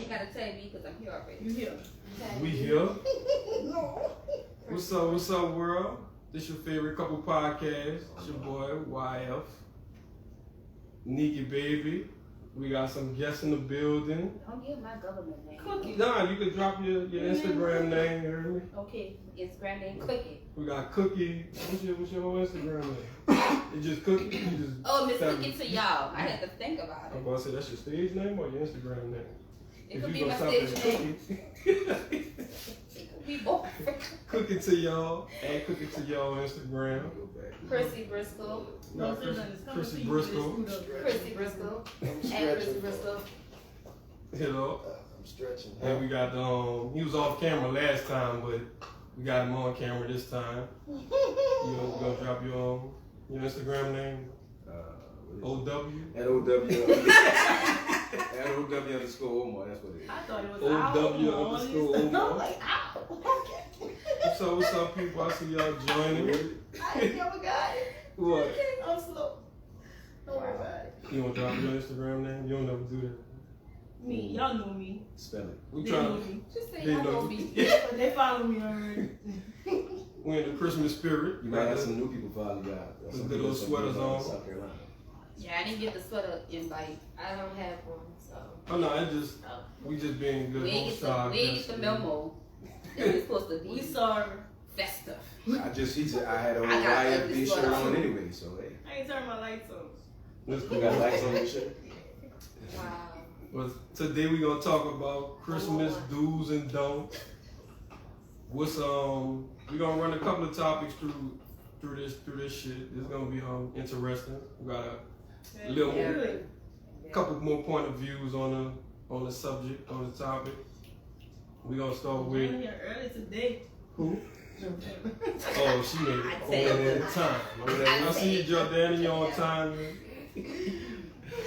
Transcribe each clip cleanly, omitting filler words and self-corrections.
ain't gotta tell me because I'm here already. You here? We here. No. What's up, world? This your favorite couple podcast. It's your boy, YF. Nikki, baby. We got some guests in the building. Don't give my government name. Cookie. Nah, you can drop your Instagram name, you heard me? Okay, Instagram name Cookie. We got Cookie. What's your whole Instagram name? It's just Cookie? You just Oh, Miss Cookie to y'all. I had to think about I'm it. about to say, that's your stage name or your Instagram name? It If could you be my gonna stage stop at name. Cookie. It could be both. Cookie to y'all. Add Cookie to y'all Instagram. Chrissy Briscoe. Got Chrissy Briscoe. Chrissy Briscoe. And Chrissy Briscoe. Hello. I'm stretching. And we got he was off camera last time, but we got him on camera this time. You gonna drop your Instagram name? OW? At OW. At OW underscore Omar, that's what it is. I thought it was OW underscore Omar. I'm like, ow. Okay. What's up, people? I see y'all joining. I ain't never got it. What? I'm slow. Don't worry about it. You wanna drop your Instagram name? You don't never do that. Me, y'all know me. Spell it. We They know trying. me. Just say They I know know me. me. But they follow me already. We in the Christmas spirit. You might have some new people follow you out. Some good old sweaters on. South Carolina. Yeah, I didn't get the sweater invite. I don't have one, so. Oh no, we just being good We ain't host. get the memo. It was supposed to We be sorry. festive. He said I had a I got YFB ugly shirt sweater. on anyway, so hey. I ain't turn my lights on. You got lights on your shirt? Wow. Well, today we gonna talk about Christmas do's and don'ts. What's we gonna run a couple of topics through this shit. It's gonna be interesting. We got a little more, Good. couple more point of views on the subject, on the topic. We gonna start I'm with here early today. who? Oh, she made it I tell you. on time. I see you, Jordana, you on time. I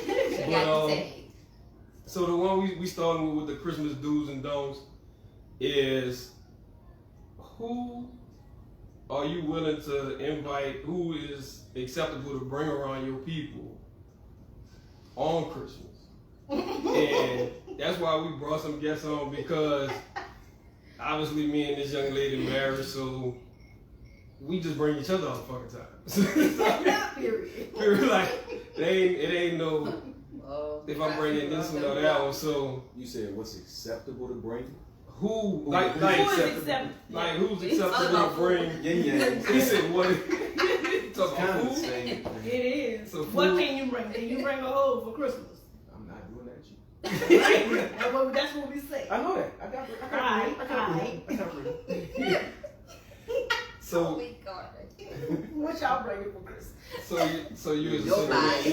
But, got to say. So the one we starting with the Christmas do's and don'ts is who are you willing to invite, who is acceptable to bring around your people on Christmas? And that's why we brought some guests on, because obviously me and this young lady married, so we just bring each other all the fucking time. Period. We're like, it ain't no, Oh, if I'm bringing this one or that one, so You said what's acceptable to bring? who, Who like, is like, acceptable? like who's It's all acceptable about to bring? Yin yang. He said, what? It's Talking kind about of the food? same. It is. So What food- can you bring? Can you bring a hoe for Christmas? I'm not doing that shit. That's what we say. I know that. I got room. So, Oh my God. What y'all bringing for Christmas? so you as a Nobody.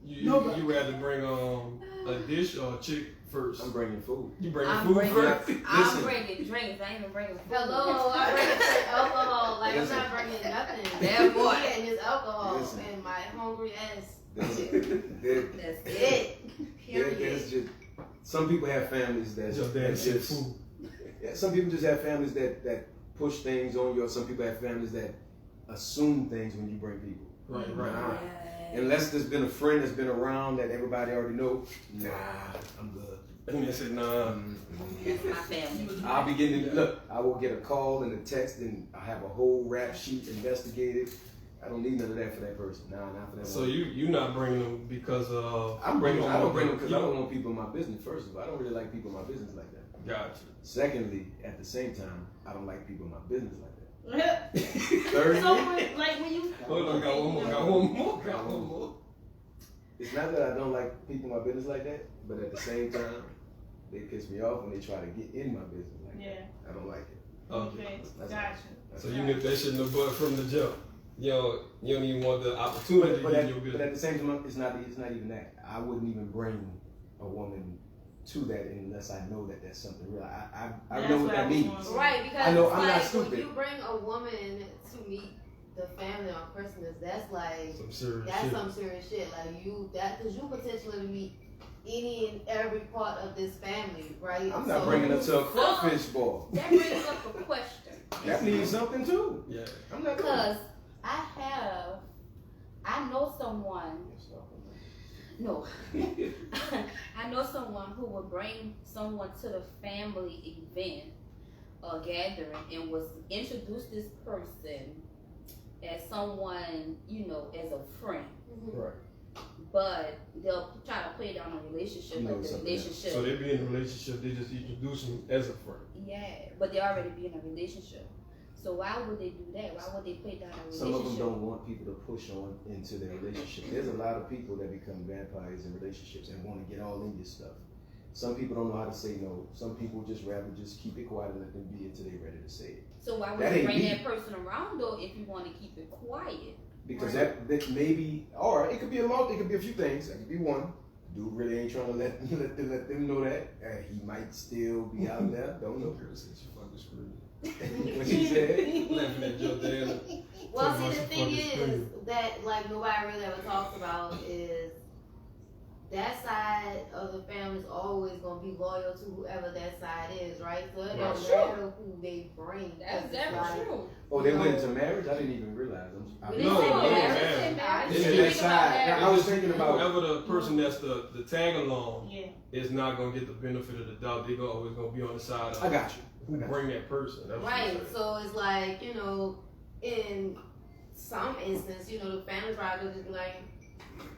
single, you rather bring a dish or a chick first? I'm bringing food. You bring I'm food bringing- first? I'm Listen. bringing drinks. I ain't even bringing food. Hello, I'm bringing alcohol. Like, Listen. I'm not bringing nothing. That boy. Me and this alcohol Listen. and my hungry ass. There's That's it. It. Period. just some people have families Your dad said just food. yeah, some people just have families that push things on you, or some people have families that assume things when you bring people. Right. Nah. Unless there's been a friend that's been around that everybody already knows, nah, I'm good. And they said, nah. That's my family. I'll be getting look. I will get a call and a text, and I have a whole rap sheet investigated. I don't need none of that for that person. Nah, not for that. So one. you not bringing them because I'm bringing. I don't bring them because I you don't want people in my business. First of all, I don't really like people in my business like that. Gotcha. Secondly, at the same time, I don't like people in my business like that. So Thirdly, when you Hold on, got one more. it's not that I don't like people in my business like that, but at the same time, they piss me off when they try to get in my business like that. I don't like it. Okay, gotcha. So you nip that shit in the butt from the jump. You don't even want the opportunity But to get at, your but business. at the same time, it's not even that. I wouldn't even bring a woman to that unless I know that that's something real. I That's know what what I that was means. wondering. Right, because I know, it's I'm not like stupid. when you bring a woman to meet the family on Christmas, that's like Some serious that's shit. some serious shit. Like because you potentially meet any and every part of this family, right? I'm not bringing her to a crawfish ball. That brings up a question. That means something too. Yeah. I'm not doing Because I know someone No. I know someone who would bring someone to the family event or gathering and was introduce this person as someone, you know, as a friend. Right. But they'll try to play down a relationship, You know, like the something relationship. So they be in a relationship, they just introduce them as a friend. Yeah, but they already be in a relationship. So why would they do that? Why would they play down a relationship? Some of them don't want people to push on into their relationship. There's a lot of people that become vampires in relationships and want to get all in your stuff. Some people don't know how to say no. Some people just rather just keep it quiet and let them be until they're ready to say it. So why would That you ain't bring me. that person around though if you want to keep it quiet? Because that maybe, or it could be it could be a few things. It could be one. Dude really ain't trying to let them know that. He might still be out there. Don't know. Girl said she fucking screwed. What she said? Laughing at your dad. Well, Talking see, the about thing some fucking is that like nobody really ever talks about is that side of the family is always gonna be loyal to whoever that side is, right? So it Right. don't matter who they bring. That's 'cause it's very like, true. Oh, they went into marriage? I didn't even realize. But they No, say no, marriage, man. they say marriage. It's You that think about side. marriage. I was thinking about- whoever the person that's the tag along Yeah. is not gonna get the benefit of the doubt. They're always gonna be on the side of I got you. who bring that person. That's what I'm Right. saying. So it's like, you know, in some instance, you know, the family probably just be like,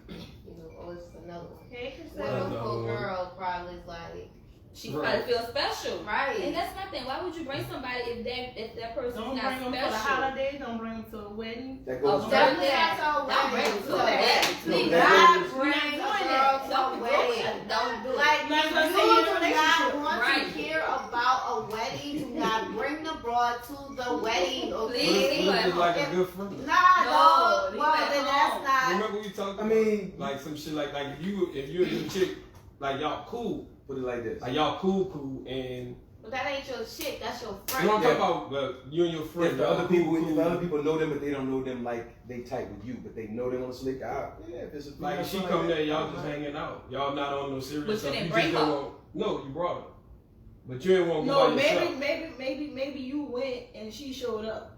you know, oh, it's just another one. Hey, Well, Chriselle. the poor girl probably is like, She Right. probably feels special. right. And that's my thing. Why would you bring somebody if that person's Don't not bring them for the special? holidays. Don't bring them to a wedding. That goes Oh, back. Definitely not to a Don't bring wedding. it to So a wedding. that- No, do that not goes- bring You're a not doing girl that. to a Don't do wedding. it. Don't do it. Like, Like, if let's you say you're in a do not relationship. want Right. to hear about a wedding, do not bring the broad to the wedding, Please. okay? What if it's like a If- good friend? Nah, No, no. leave Well, that then that's alone. not. Remember we talked I about mean, like some shit like if you and your chick like y'all cool, put it like this. like y'all cool and But that ain't your shit. That's your you know friend. what I'm talking about, but you and your friend If the other people, cool. if the other people know them, but they don't know them like they tight with you, but they know them on the slick out. Yeah, if it's a Like if she female come like there, that, y'all I'm just like- hanging out. Y'all not on no serious But you stuff. didn't just bring don't her. want. No, you brought her. But you didn't want to No, go by yourself. maybe you went and she showed up.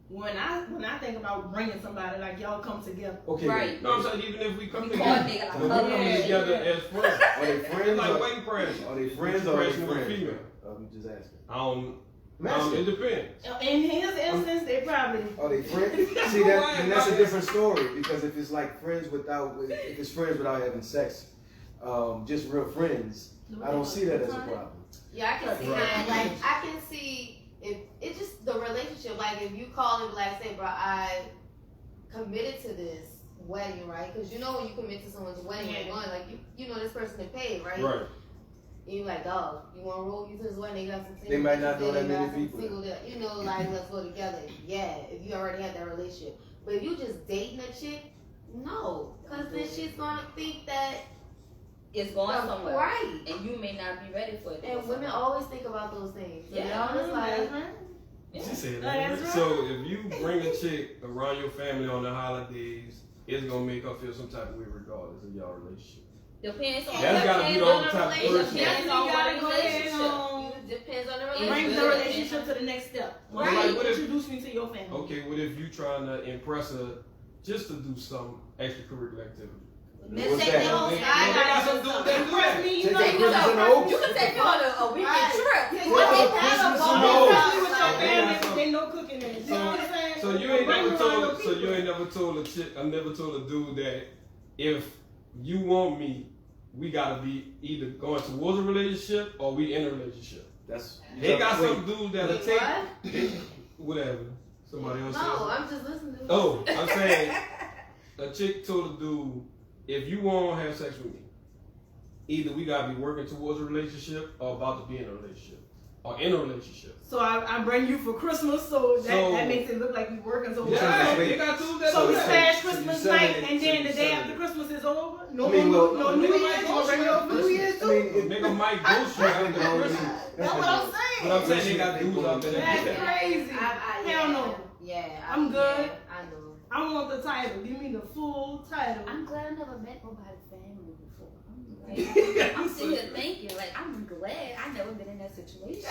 When I think about bringing somebody, like y'all come together. Okay, Right. No, I'm saying even if we come We together, coordinate like when we a come yeah, together yeah. as friends, Are they it's friends? like or, wedding crashing. are they friends or are they Crashing with a friends? female. I'm just asking. I don't. I'm asking. It depends. In his instance, they probably. Are they friends? See that? And that's a different story because if it's like friends without, if it's friends without having sex, just real friends, I don't see that as a problem. Yeah, I can see Right. that. Like, I can see if it's just the relationship. Like, if you call and be like, say, bro, I committed to this wedding, right? Because you know when you commit to someone's wedding, Yeah. you're going, like, you know this person to pay, right? Right. And you're like, oh, you want to roll you to this wedding? They got some They might not know that they got many some people. single there. You know, like, let's go together. Yeah, if you already have that relationship. But if you just dating a chick, no. Because then she's going to think that, It's going somewhere. right. And you may not be ready for it. to And go women somewhere. always think about those things. So Yeah. they're always like, Yeah. She said That's that. right. So if you bring a chick around your family on the holidays, it's gonna make her feel some type of way regardless of y'all relationship. Depends on That's gotta be the only type of relationship. person. Depends on You gotta what go ahead relationship. and depends on the It bring relationship. the really relationship to the next step. Right. Right. What if- Introduce me to your family. Okay, what if you trying to impress her just to do some extracurricular activity? Let's What's take that? the whole They- side. they got some dudes that do Impress that. me, you Take know. that You Christmas in the know. Oaks. You can take me on a weekend Right. trip. Yeah, What they the have a Christmas bonus in the Especially Oaks? with your like They family, got some- they know cooking in. You know what I'm saying? So you ain't Bring never around told. your So you people. ain't never told a chick. I never told a dude that if you want me, we gotta be either going towards a relationship or we in a relationship. That's They got wait, some dudes that'll Wait, take what? whatever. Somebody else No, said. I'm just listening. Oh, I'm saying a chick told a dude, if you want to have sex with me, either we gotta be working towards a relationship or about to be in a relationship or in a relationship. So I bring you for Christmas, so So- that makes it look like you working. So Yeah, wait. they got dudes that so do we that. smash So you Christmas selling night, it- and so then you the day selling after it. Christmas is over. No, I mean, well, no New nigga Year's, might no go regular straight. New Year's I too. mean, it- Nigga might ghost you after That's Christmas. That's what I'm saying. But I'm saying they got dudes out there that do That's that. crazy. Hell no. Yeah, I'm good. Yeah, I know. I want the title. Give me the full title. I'm glad I never met nobody's family before. I'm sitting here thinking, like, I'm glad I never been in that situation.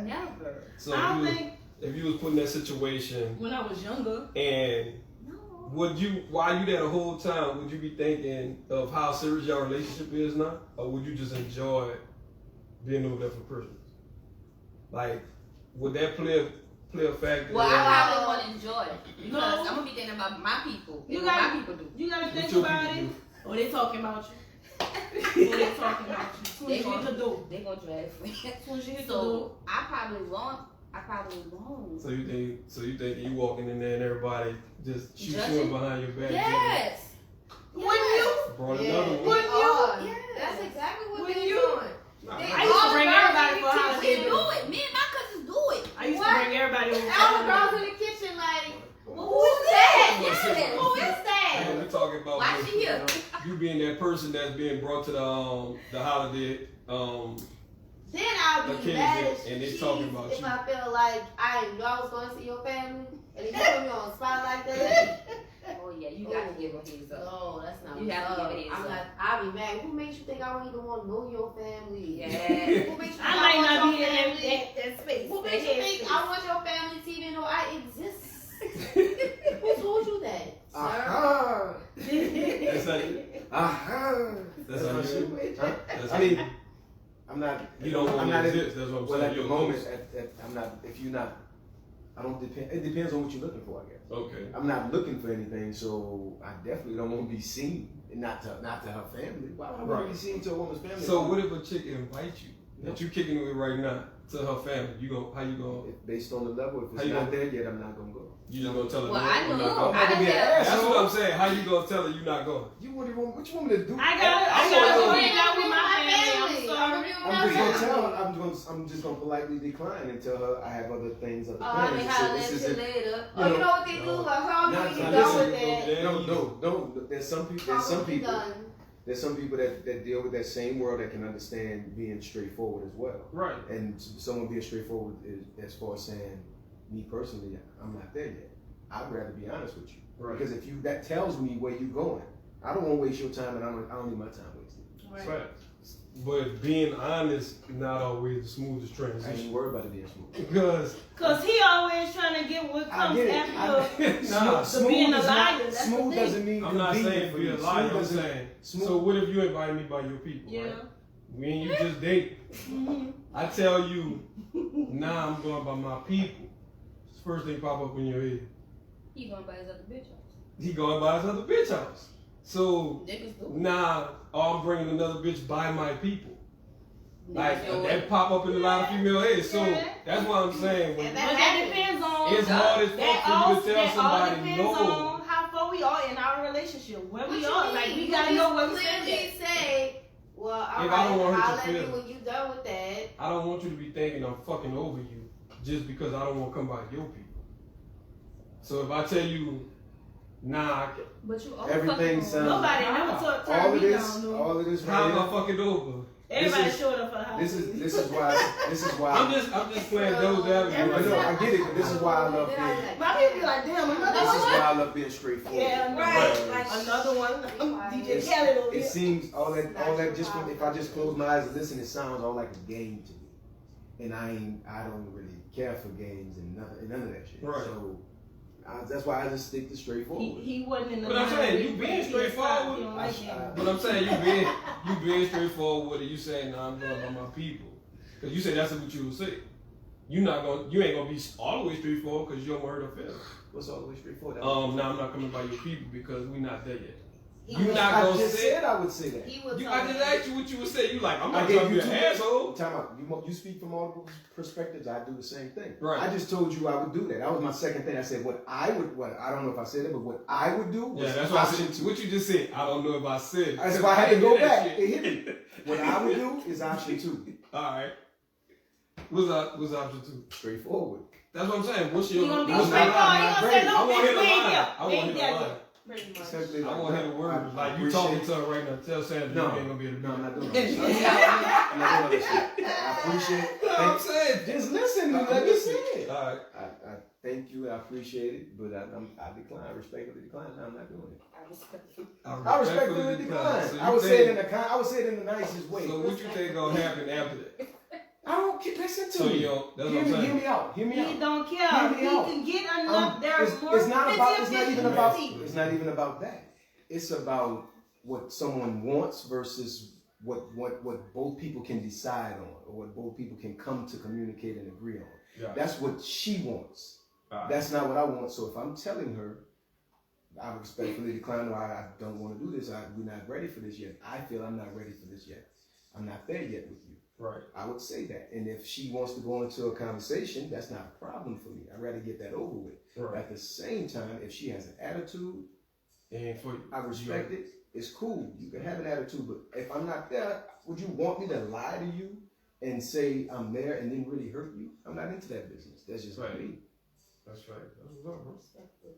Never. So I don't if you, think if you was put in that situation when I was younger. and No. Would you, while you there the whole time, would you be thinking of how serious your relationship is now, or would you just enjoy being over there for Christmas? Like, would that play a factor? Well, in- I probably want to enjoy it because No. I'm gonna be thinking about my people. You and what gotta- my people do. You gotta What think your about people it. do? Or they talking about you. Or they talking about you. Soon They as you hit the door. They gonna drag friends. Soon as you hit the door. So I probably won't. So you think you walking in there and everybody just shoots Judging? you behind your back? Yes. Wouldn't you? Brought Yeah, another they one. Wouldn't you? are. Yes. That's exactly what Wouldn't they're you? doing. Nah, They I used to all bring the girls everybody in for the holiday. We kitchen. do it. Me and my cousins do it. I used What? to bring everybody over. All the girls in the kitchen, like, well, who's that? Yes. Who is that? Man, we talking about Why she here? you being that person that's being brought to the holiday. Then I'll be Okay, mad then- as and they cheese talking about if you. I feel like I didn't know I was going to see your family, and then you put me on the spot like that. Oh yeah, you got to give a heads up. No, that's not You have to what's give it up. a I'm heads not. I'll be mad. Who makes you think I don't even want to know your family? Yeah. Who makes you think I might want not your be in family? that space. Who makes you think I want your family to even know I exist? Who told you that, sir? Aha! That's how you. Aha! That's how my you. shit. Huh? That's I how mean, I'm not. you don't I'm want not to in- exist. That's what I'm Well, saying. at the You're moment, lost. I'm not. If you're not, I don't depend. It depends on what you're looking for, I guess. Okay. I'm not looking for anything, so I definitely don't want to be seen, and not to her family. Why would I want Right. to be seen to a woman's family? So what if a chick invites you that you kicking it with right now to her family? How you gonna? If based on the level, if How it's you not gonna- there yet, I'm not gonna go. You just gonna tell her? Well, no, I I'm know. not going? I gonna be an done That's asshole. what I'm saying. How you gonna tell her you not going? What you want me to do? I gotta I'm go gonna- hang out with my family. I'm just gonna politely decline and tell her I have other things, other Oh, I plans. mean, So how this that isn't- shit later. you Oh, you know, know what they do? no. Like, how Not- are you not done listen, with that? No. There's some people. There's some people. Done. There's some people that deal with that same world that can understand being straightforward as well. Right. And someone being straightforward is, as far as saying, me personally, I'm not there yet. I'd rather be honest with you. Right. Because if that tells me where you're going, I don't want to waste your time, and I don't need my time wasted. Right. But being honest, not always the smoothest I ain't transition. worried about it being smooth. Because Cause he always trying to get what I comes get after. it. Nah, So being a is liar, not- that's the smooth thing. doesn't mean I'm not convenient saying for be you. a Smooth liar. I'm doesn't- saying. smooth- So what if you invite me by your people? Yeah. Right? Me and you just date. Mhm. I tell you, nah, I'm going by my people. First thing pop up in your head. He going by his other bitch house. He going by his other bitch house. So Niggas do. nah, I'm bringing another bitch by my people. Like Niggas do that it. pop up in a lot of female heads. So Yeah. that's what I'm saying. When And But that depends on. it's hard as That fuck all, for you to tell that all somebody depends no. on how far we are in our relationship, where What we you are. mean? Like we You gotta just know where we stand clearly at. say, well, all If right, I don't want her to I'll let feel you it. when you done with that. I don't want you to be thinking I'm fucking over you just because I don't want to come by your people. So if I tell you, nah, But you all Everything fucking sounds- Nobody never How? took all turn of me this, down, dude. all of this how am I right fucking over? Everybody this is- showed up for the here, house. this is why I'm just playing devil's advocate. I right know, now. I get it, but this is why I love Then I being. like, My people be like, damn, another This is one. why I love being straightforward. Yeah, Right. Like another one. DJ It's- Khaled over It here. seems all that just from, if I just close my eyes and listen, it sounds all like a game to me, and I don't really care for games and none of that shit. Right. So that's why I just stick to straightforward. He wasn't in the But I'm line saying, with you me. being He straightforward. He don't like that. But I'm saying you being straightforward with it. You saying, nah, I'm going by my people. Because you said that's what you would say. You ain't gonna be all the way straightforward because you don't want her to feel. What's all the way straightforward? Nah, I'm not coming by your people because we not there yet. he You was- not I gonna just say. said I would say that. He was I just asked you what you would say. You like, I'm I not gave trying to you be an two asshole. Time out. You speak from multiple perspectives. I do the same thing. Right. I just told you I would do that. That was my second thing. I said what I don't know if I said it, but what I would do was Yeah, that's what I option said. two. What you just said, I don't know if I said it. That's why I had to go did that back. shit. It hit me. What I would do is option two. All right. What's option two? Straightforward. That's what I'm saying. What's your? He gonna be what's straightforward. He your- gonna say I no, want to bitch, hear the we ain't line. here. I want We to ain't hear the here. line. Pretty much. Simply I want to hear the words. Like you talking to her right now. Tell Sandra No. you ain't gonna be able to do No, I'm it. not doing that. I'm not doing that shit. I appreciate it. No, I'm saying. Just listen. Let me say it. All right. I thank you. I appreciate it, but I decline. I respectfully decline. No, I'm not doing it. I respectfully decline. So I you would say it think- in the I would say it in the nicest way. So what you think gonna happen after that? I don't care. listen to So me. you know, that's Hear what I'm me, hear saying. me out. Hear me He out. don't care. Hear me He out. can get enough. There's It's, more. it's not 50, about. It's not 50, even about. 50. It's not even about that. It's about what someone wants versus what both people can decide on, or what both people can come to communicate and agree on. Yeah. That's what she wants. Alright. That's not what I want. So if I'm telling her, I respectfully decline, or I don't want to do this, we're not ready for this yet. I feel I'm not ready for this yet. I'm not there yet with you. Right. I would say that. And if she wants to go into a conversation, that's not a problem for me. I'd rather get that over with. Right. At the same time, if she has an attitude, And for you, I respect it. It's cool. You can have an attitude, but if I'm not there, would you want me to lie to you and say I'm there and then really hurt you? I'm not into that business. That's just Right. me. That's right. That's what's up, bro.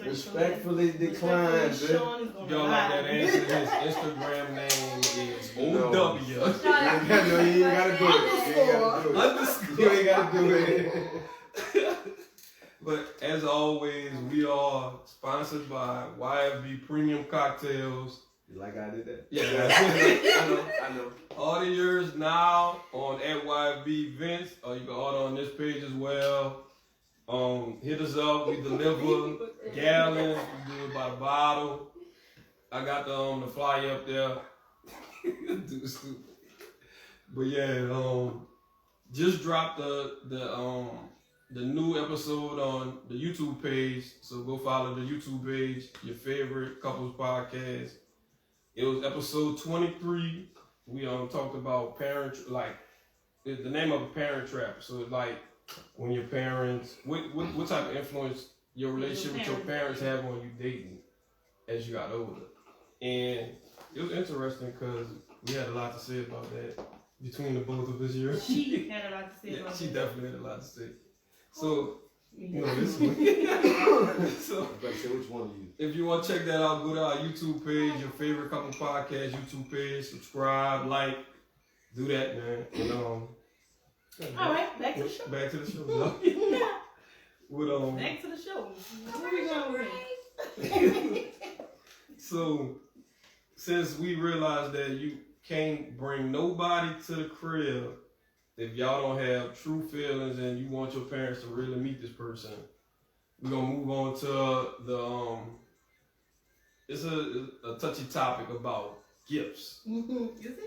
Respectfully decline, Respectfully, bitch. Sean is gonna Y'all like that lie. answer? His Instagram name is No. OW. You ain't gotta do it. You ain't gotta do it. Underscore. You ain't gotta do it. But as always, we are sponsored by YFB Premium Cocktails. Like I did that. Yeah, that's it. I know. Order yours now on at YFB Events, or you can order on this page as well. Hit us up. We deliver gallons. We do it by the bottle. I got the flyer up there. Dude, stupid. But yeah, just dropped the new episode on the YouTube page. So go follow the YouTube page. Your favorite couples podcast. It was episode 23. We talked about the name of a parent trap. So it's like when your parents, what type of influence your relationship with your parents have on you dating as you got older. And it was interesting because we had a lot to say about that between the both of us here. She had a lot to say Yeah, about she that. definitely had a lot to say. So, Yeah. this one. So, I'm about to say which one of you. if you want to check that out, go to our YouTube page, your favorite couple podcast YouTube page, subscribe, like, do that, man. And, All right, back to the show. Back to the show. No? With, Back to the show. Where we going with it? So, since we realized that you can't bring nobody to the crib if y'all don't have true feelings and you want your parents to really meet this person, we're gonna move on to the it's a touchy topic about gifts. Is it?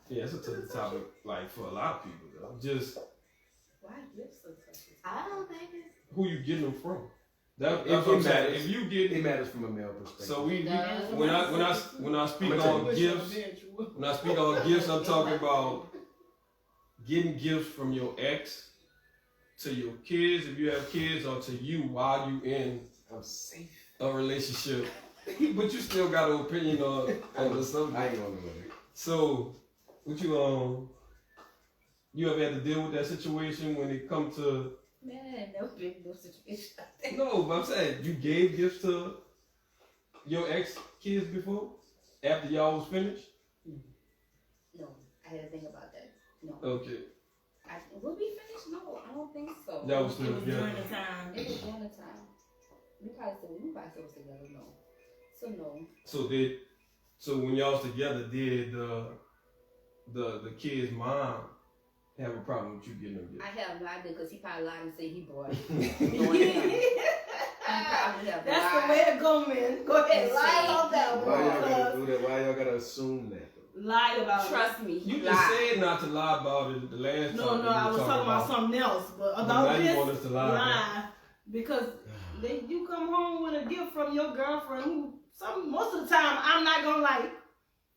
Yeah, it's a touchy topic, like for a lot of people though. Just Why gifts so touchy? I don't think it's. who you getting them from. That's It what I'm saying. matters. If you get It matters from a male perspective. so we Does. when I speak I'ma tell on you. gifts. When I speak on gifts, I'm talking about getting gifts from your ex to your kids, if you have kids, or to you while you in I'm safe. a relationship. But you still got an opinion on the subject. I ain't going nowhere. So, what you ever had to deal with that situation when it comes to? Man, never been in no situation like that. No, but I'm saying you gave gifts to your ex kids before after y'all was finished. No, I had to think about that. No. Okay, Will we finish? No, I don't think so. that was It still was yeah. during the time. It was during the time. We probably still was together. No. So no. So when y'all was together, did the kid's mom have a problem with you getting them gifts? I have no idea because he probably lied and said he brought it. That's the way to go, man. Go ahead, lie about that Why y'all one. gotta do that? Why y'all gotta assume that? Lie about it. Trust me, he You just lied. said not to lie about it the last No, time. no, I was talking about something else, but But about now you this, want us to lie. lie. Because you come home with a gift from your girlfriend who most of the time I'm not gonna like.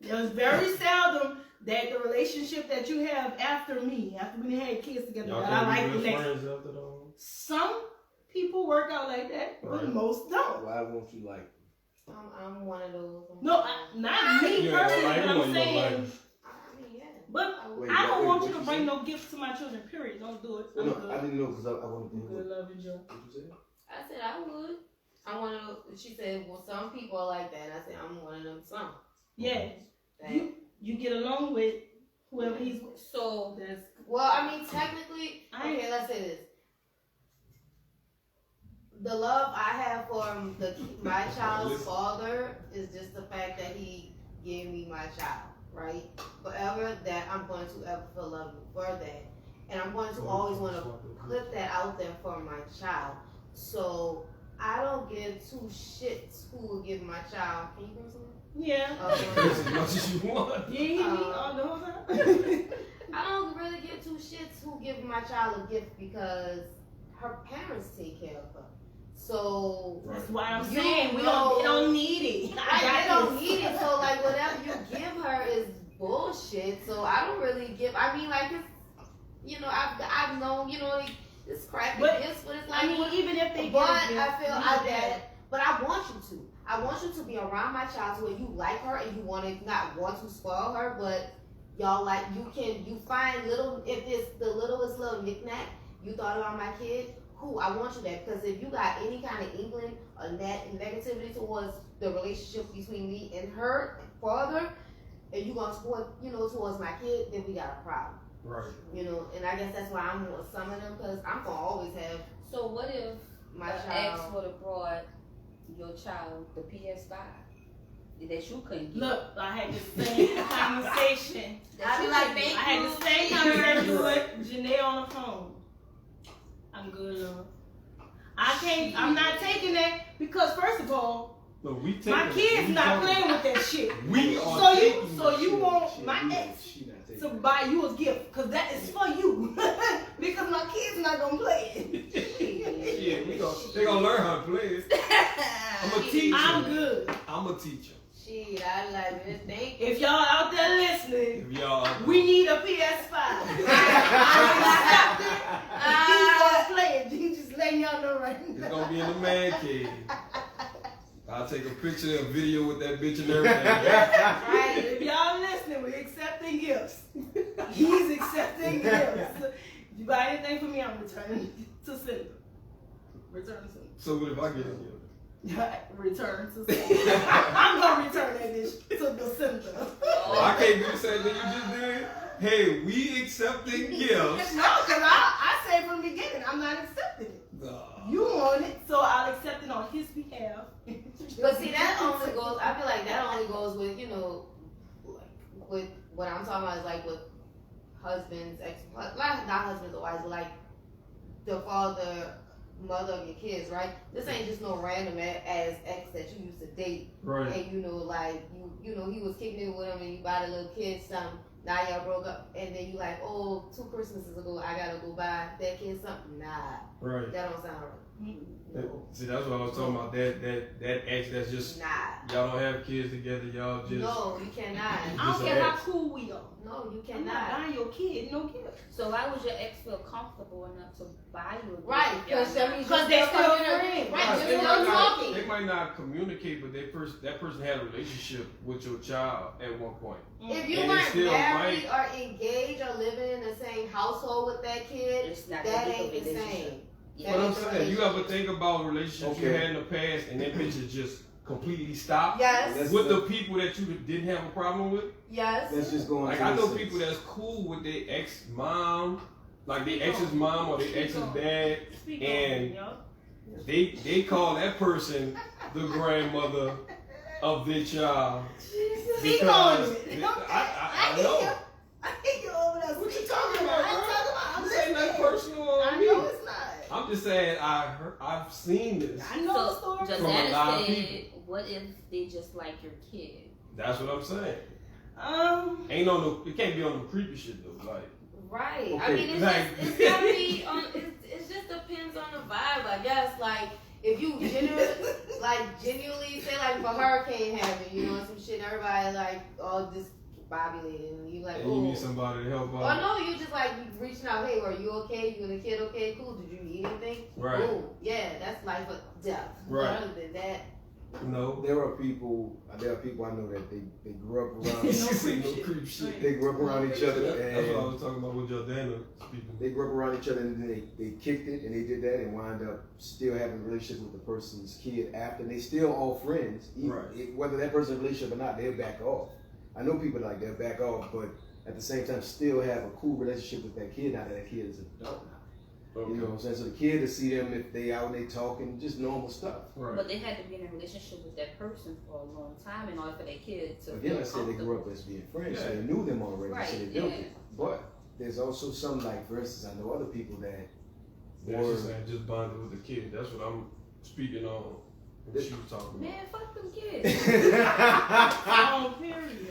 It's very seldom that the relationship that you have after we had kids together, Y'all that I can't like the be good next. friends after that? Some people work out like that, but Right. most don't. Why won't you like? I'm one of those. No, not me You ain't gonna personally, like but him or I'm you gonna saying. like him? I mean, yeah. But Wait, I don't wait, want what you to you bring say? no gifts to my children, period. Don't do it. I'm No, good. I didn't know because I wanted to I'm hear good, what love you, Joe. you said. I said I would. I'm one of those. She said, "Well, some people are like that." And I said, "I'm one of them." Some. Yeah, That- you get along with whoever he's with. So That's Well, I mean, technically, I- okay, let's say this. The love I have for my child's father is just the fact that he gave me my child, right? Forever, that I'm going to ever feel love for that. and I'm going to always want to put that out there for my child. So I don't give two shits who will give my child. Can you bring something? Yeah. As much as you want. You ain't hear me all the whole time? I don't really give two shits who give my child a gift because her parents take care of her. So That's why I'm You saying they know- don't need it. I don't need it. So like whatever you give her is bullshit. So I don't really give. I mean, like it's, you know, I've known, you know, like, it's crappy But, gifts, but it's like. I mean, even if they but get a gift, I feel leave that. But I want you to. I want you to be around my child to where you like her and you want to not want to spoil her, but y'all like you find little, if it's the littlest little knickknack you thought about my kid. Cool, I want you that, because if you got any kind of inkling or negativity towards the relationship between me and her father, and you gonna support, you know, towards my kid, then we got a problem. Right. You know, and I guess that's why I'm with some of them, because I'm gonna always have So what if my an child. ex would have brought your child the PS5 that you couldn't get? Look, I had the same conversation. I be like, I thank had you. the same conversation with Janae on the phone. I'm good, love. I'm not taking that because first of all, No, we take my kids not playing with that shit. We are So taking you She- want she- my she- ex she not taking to that. buy you a gift because that is for you because my kids not gonna play it. Yeah, they gonna learn how to play it. I'm a teacher. I'm good. I'm a teacher. Shit, I like this. Thank you. If y'all out there listening, If y'all, we need a PS5. He's gonna play it. He just letting y'all know right it's now. gonna be in the man cave. I'll take a picture and video with that bitch and everything. Right. If y'all listening, we're accepting gifts. He's accepting gifts. You buy anything for me, I'm returning to sender. Return to So what if I get it? sender. Return to sender. I'm gonna return that bitch to the sender. I can't do the same thing you just did. Hey, we accepting gifts. No, because I said from the beginning, I'm not accepting it. Nah. You want it, so I'll accept it on his behalf. But see, that only goes. I feel like that only goes with, you know, like with what I'm talking about is like with husbands, not husbands or wives, but like the father, mother of your kids, right? This ain't just no random ass ex that you used to date, Right. and you know, like you know, he was kicking it with him, and you buy the little kid something. Now y'all broke up, and then you like, oh, 2 Christmases ago, I gotta go buy that kid something. Nah, Right. that don't sound right. No, See, that's what I was talking about. That ex that's just nah. y'all don't have kids together. Y'all just No, you cannot. I don't care how cool we are. No, you I'm not cannot. buying your kid no gift. So why would your ex feel comfortable enough to buy you a gift? Right, if y'all because that not- means Because you're they still coming- friends. Right, Right, you're they, still might not, talking. they might not communicate, but that person had a relationship with your child at one point. If you And they weren't still married or engaged or living in the same household with that kid, It's not that big of ain't a the relationship. same. Yeah. But I'm ain't the saying, you relationship. ever think about relationships you Okay. had in the past and that bitch just completely stopped Yes, with the people that you didn't have a problem with? yes. Let's just go on. Like to I know this. people that's cool with their ex mom, like their ex's mom or their ex's dad. Speak And- on it, They call that person the grandmother of their child. Speak on Because it. I know. I think you're over there. What you talking about, I ain't bro? talking about. I'm This ain't nothing listening. personal on I me. know it's not. I'm just saying I've seen this. I know the So story. From a lot Jordana of said, what if they just like your kid? That's what I'm saying. Um, No, it can't be on the creepy shit though. Like Right. I Okay, mean, it's like- just, it's gotta be on. It just depends on the vibe, I guess. Like, if you genuinely say like for hurricane having, you know, some shit, everybody like all discombobulated, and you like, and you oh. need somebody to help Or out. no, you just like you reaching out. Hey, are you okay? You and the kid okay? Cool. Did you need anything? Right. Boom. Yeah, that's life or death. Right. Other than that, No. There are people I know that they grew up No around. You say no creep shit. creep shit. They grew up around each other, That's what I and was talking about with Jordana speaking. they grew up around each other, and then they kicked it, and they did that, and wound up still having a relationship with the person's kid after. And they still all friends, even, Right. whether that person's in a relationship or not. They'll back off. I know people like that back off, but at the same time, still have a cool relationship with that kid now that that kid is an adult now. Okay. You know what I'm saying? So the kid to see them if they out and they talking, just normal stuff. Right. But they had to be in a relationship with that person for a long time in order for their kid to Again, feel I said they grew up comfortable. as being friends, so Yeah. they knew them already, so they Right, built yeah. it. But there's also some, like, for instance, I know other people that Yeah, she's saying just bonded with the kid. That's what I'm speaking on. What she was talking about. Man, fuck them kids. Period.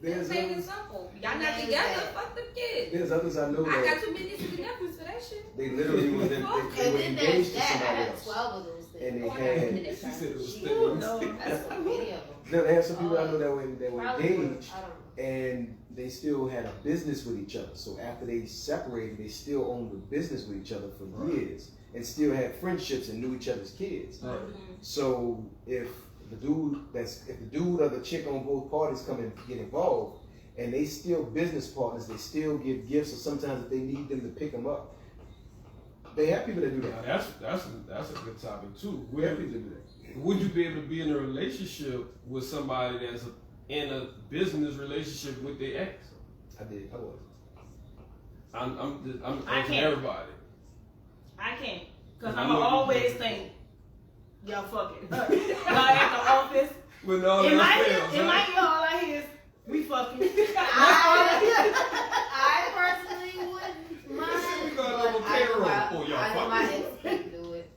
there's Plain and others, simple. Y'all not together, fuck them kids. there's others I know I that got too many nieces and nephews for that shit. they literally were, they And were then there's engaged to that. I somebody had else. 12 of those things. And they Oh, I got had, many She said it was times. steady. That's so many of them. no, they had some people I know that were Probably engaged, I don't know. and they still had a business with each other. So after they separated, they still owned a business with each other for years, and still had friendships and knew each other's kids. Right. So if the dude or the chick on both parties come and get involved, and they still business partners, they still give gifts, or sometimes if they need them to pick them up, they have people that do Now, that. that's a good topic too. We have people that do that. Would you be able to be in a relationship with somebody that's in a business relationship with their ex? I did. I was. I'm I asking can't. everybody. I can't. Because I I'm know going to you always can. think, y'all fucking. Y'all at the office. When all In my that ear, fails, in my right? ear, all I hear is, we fucking. I personally wouldn't mind. We got but a little I know payroll my- for y'all I know my fucking. ex couldn't do it.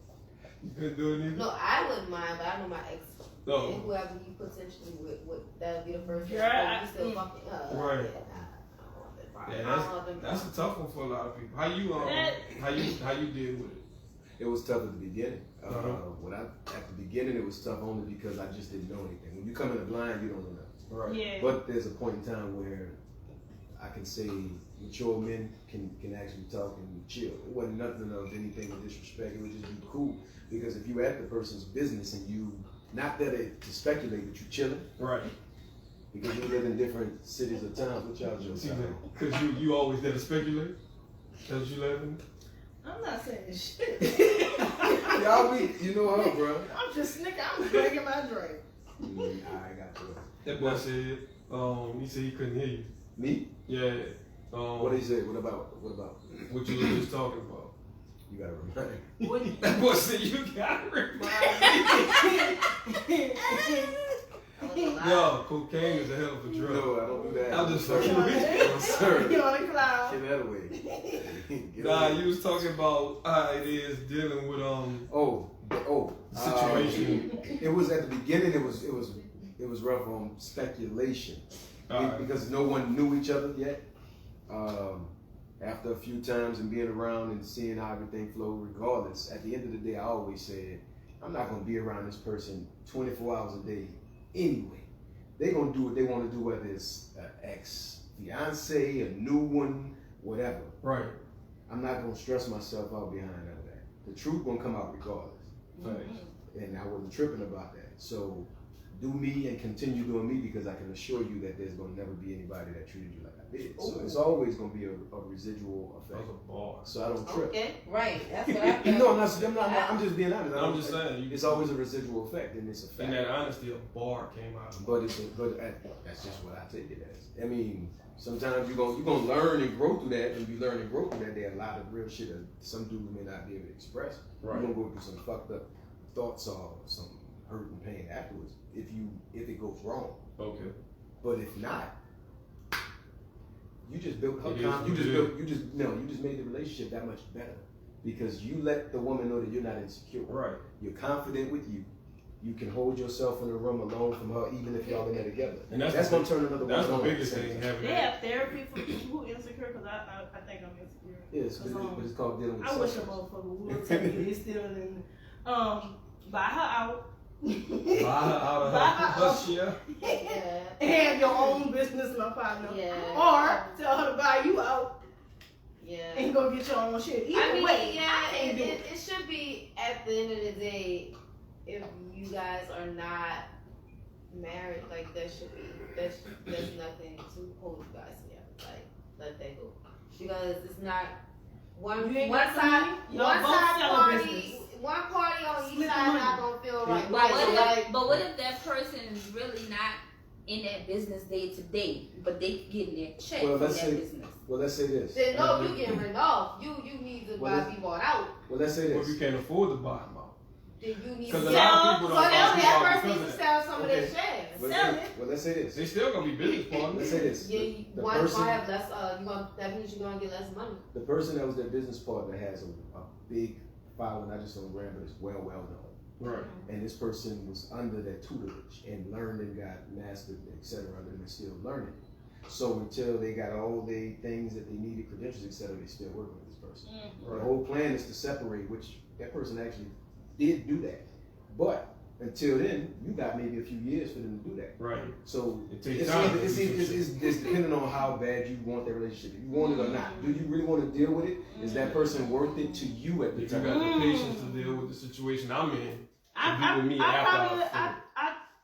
You couldn't do it either? No, I wouldn't mind, but I know my ex. No. And whoever you potentially would that'll be the first Girl, person. You still fucking Right. Yeah, Yeah, that's a tough one for a lot of people. How you how you deal with it? It was tough at the beginning. Uh-huh. At the beginning, it was tough only because I just didn't know anything. When you come in the blind, you don't know nothing. Right. Yeah. But there's a point in time where I can say mature men can actually talk and chill. It wasn't nothing of anything of disrespect. It would just be cool. Because if you at the person's business and you, not there to speculate, but you chilling, Right. because you live in different cities or towns, what y'all just Because you always there to speculate? That's what you live in? I'm not saying shit. Y'all weak. You know her, bro. I'm just nigga. I'm drinking my drink. I got you. That boy said, he said he couldn't hear you. Me? Yeah. What did he say? What about? What you were just talking about. You gotta remind me. That boy said you got it. Yo, cocaine is a hell of a drug. No, I don't do that. I'm just sorry. fucking with you. No, sir. You on the cloud. Get that away. Get Nah, away. you was talking about how it is dealing with situation. It was at the beginning. It was rough on speculation Alright. because no one knew each other yet. After a few times and being around and seeing how everything flowed, regardless, at the end of the day, I always said, I'm not gonna be around this person 24 hours a day anyway. They're gonna do what they want to do, whether it's an ex-fiance, a new one, whatever. Right. I'm not gonna stress myself out behind none of that. The truth gonna come out regardless. Thanks. And I wasn't tripping about that. So do me and continue doing me, because I can assure you that there's gonna never be anybody that treated you like I did. So it's always gonna be a residual That effect. was a bar. So I don't trip. Okay, right. That's what I think. No, I'm just being honest. I'm just saying. It's always a residual effect, and it's a fact. In that honesty, a bar came out. But that's just what I take it as. I mean, sometimes you're gonna learn and grow through that, and you learn and grow through that. There are a lot of real shit that some dudes may not be able to express. Right. You're gonna go through some fucked up thoughts or some hurt and pain afterwards if it goes wrong. Okay. But if not, you just built her It is con- you what just it built you just made the relationship that much better, because you let the woman know that you're not insecure. Right. You're confident with you. You can hold yourself in a room alone from her, even if y'all in there together. And that's That's the- gonna turn another That's the woman on. biggest thing, having They that. have therapy for people who insecure, because I think I'm insecure. Yes, but it's called dealing with I wish a suffering. motherfucker would tell me he's still in. Buy her out. Buy her out of Buy her her out. share. Yeah. Have your own business, my partner. Yeah. Or tell her to buy you out Yeah. and go get your own shit. Either I mean, way, yeah, I can't do it. it should be at the end of the day, if you guys are not married, like there's nothing to hold you guys together. Like let that go, because it's not one You ain't one got the side money? Y'all one both side sell a party business. one party on each Split the side money. not gonna feel right. But Right, what so if, like, but what if that person is really not in that business day to day, but they getting their check Well, from let's that say- business? Well, let's say this. then no, you getting rid off. You need to Well, be bought out. Well, let's say Or if you this. can't afford to buy them out. Then you need to Because a sell. lot of people So don't buy that people out person because needs of to that. sell some of their Okay. shares. let's say this. They still gonna be business partners. Let's say this. Yeah, The one person- gonna have less. That means you're gonna get less money. The person that was their business partner has a big following, not just on Gram, but is well known. Right. And this person was under their tutelage and learned and got mastered, etc. And they're still learning. So until they got all the things that they needed, credentials, etc., they still working with this person. The whole plan is to separate, which that person actually did do that. But until then, you got maybe a few years for them to do that. Right. So It takes it's, time. it's depending on how bad you want that relationship. If you want it or not. Do you really want to deal with it? Is that person worth it to you at the If you time? got the patience to deal with the situation I'm in, I with me after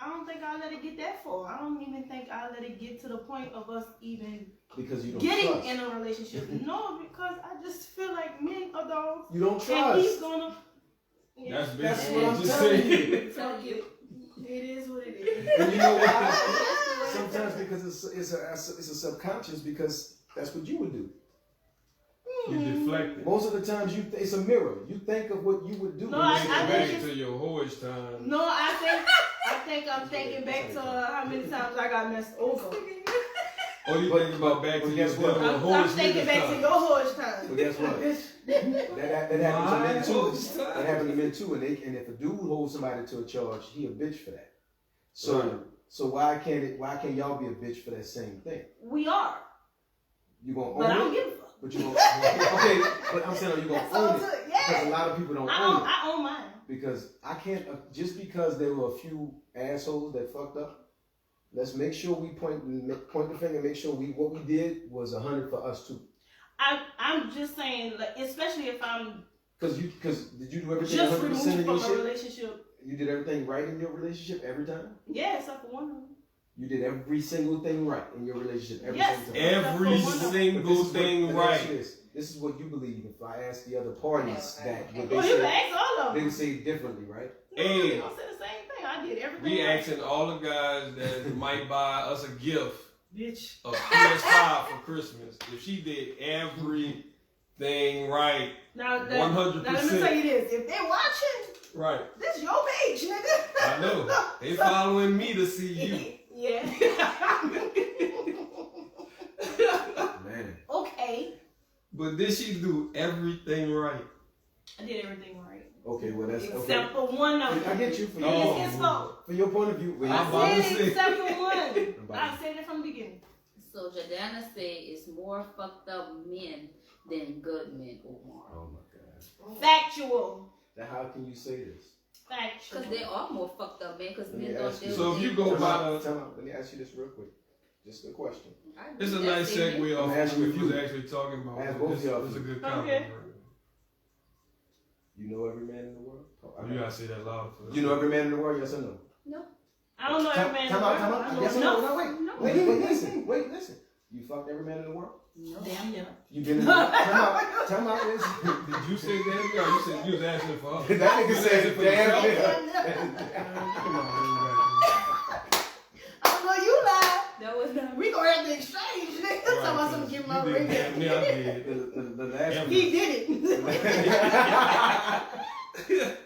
I don't think I'll let it get that far. I don't even think I'll let it get to the point of us even Because you don't getting trust. in a relationship. No, because I just feel like men are dogs. You don't And he's trust. gonna. That's That's basically what what I'm you telling saying. you. Fuck it. It is what it is. And you know why? Sometimes because it's a subconscious, because that's what you would do. You deflected. Most of the times it's a mirror. You think of what you would do. No, when you I see Go the think back relationship. to your whorish time. No, I think I'm thinking back to how many times I got messed over. Or you But- think about back to but your guess what? dealing with I'm whorish thinking niggas back to time. your horse time. But guess what? Bitch. That happens to men too. Whorish time. That happens to men too. And if a dude holds somebody to a charge, he a bitch for that. So Right. so why can't y'all be a bitch for that same thing? We are. You gonna But I own don't it? give a fuck. But you gonna okay? But I'm saying, are you gonna That's all own it it? took. Because a Yeah. lot of people don't own it. I own mine. Because I can't just because there were a few assholes that fucked up. Let's make sure we point the finger. Make sure what we did was 100 for us too. I'm just saying, like, especially if I'm Because did you do everything just 100% in removed your from a shit? relationship. You did everything right in your relationship every time. Yeah, except for one of them. You did every single thing right in your relationship every Yes. single time. Every But this single is what- thing let me ask you right. This is what you believe. If I ask the other parties that what Well, they you can say, ask all of they them. would say differently, right? No, Hey. they gonna say the same thing. I did everything. We right. asking all the guys that might buy us a gift, Bitch. a PS5 for Christmas, if she did everything right, Now, let me 100%. tell you this: if they're watching, right. this your page, nigga. I know. They following me to see you. Yeah. Man. Okay. But did she do everything right? I did everything right. Okay, well that's okay. Except for one of them. I get you for Oh. your, It's fault. for your point of view. Wait, I'm I about to said say. it except for one. about I said it from the beginning. So Jadana said it's more fucked up men than good men, Omar. Oh my God. Factual. Now how can you say this? Factual. Because they are more fucked up men, because Let me men don't ask you- deal So with if you it. go Time by out, the, time out. Let me ask you this real quick. Just a question. I it's a agree. nice That's it. segue off I'm asking what we you. was actually talking about. Ask both It's y'all. a good Okay. compliment. You know every man in the world? You gotta say that loud for us. You know every man in the world? Yes or no? I don't know every man. in the Time out. world. I know Yes or enough. no? No, wait. No. Wait, listen. You fucked every man in the world? No. Damn yeah. You been in time out, listen. Did you say that? Or you said you was asking for us? That nigga You said, asking for damn yourself? yeah. Come on, I know you lied. That was not. We gonna have to exchange. Nigga, everybody. talking about something give my You ring. did damn near I did. The last one. He did it.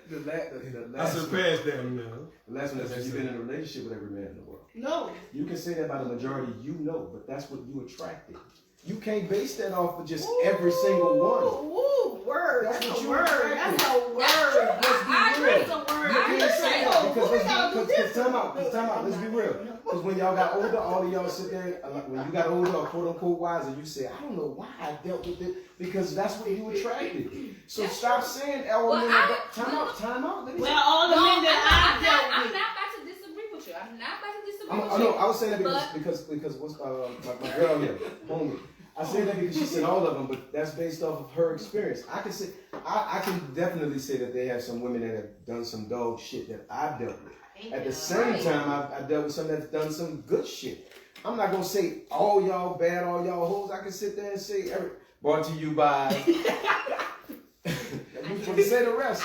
The I last one. surpassed them now. The last one is you've been in a relationship with every man in the world. No. You can say that about the majority you know, but that's what you attracted. You can't base that off of just every single one. Ooh, word. That's That's what a you word. attracted. That's a word. Let's be I real. agree. It's a word. You I can't say that agree. because We gotta do let's this. time out. Let's be real. Because when y'all got older, all of y'all sit there. When you got older, or quote unquote wiser, you say, "I don't know why I dealt with it," because that's what you attracted. So stop saying, "Oh, Well, time out." Let me Well, all the No, men that I'm I've dealt not with. about to disagree with you. I'm not about to disagree I with you. know. I was saying that But- because what's my girl here, homie. I say that because she said all of them, but that's based off of her experience. I can say I can definitely say that they have some women that have done some dog shit that I've dealt with. At the same Right. time, I dealt with some that's done some good shit. I'm not gonna say all y'all bad, all y'all hoes. I can sit there and say brought to you by. You can say the rest.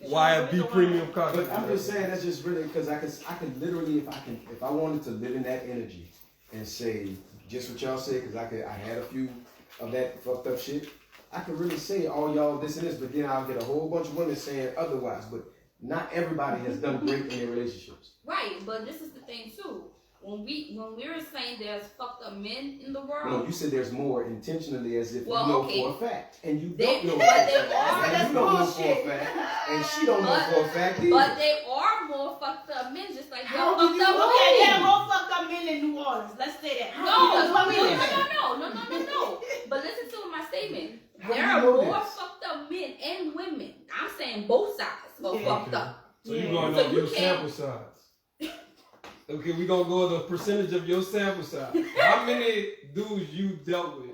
YFB Premium Coffee. But I'm just saying that's just really because I can literally if I wanted to live in that energy and say just what y'all said because I had a few of that fucked up shit. I could really say all y'all this and this, but then I'll get a whole bunch of women saying otherwise. But Not everybody has done great in their relationships. Right, but this is the thing too. When we're saying there's fucked up men in the world, No, you said there's more intentionally, as if Well, you know okay. for a fact, and you They- don't know but for a they fact, are- and that's you don't know for a bullshit. fact, and she don't know for a fact either. but they are more fucked up men, just like they're How do fucked you up look at that women. more fucked up men in New Orleans? Let's say that. No, How do you no, look no, at that? no. But listen to my statement. How do There you are know more this? fucked up men and women. I'm saying both sides are Yeah. fucked up. So you Yeah. going So off you your can't- sample size. Okay, we gonna go the percentage of your sample size. How many dudes you dealt with?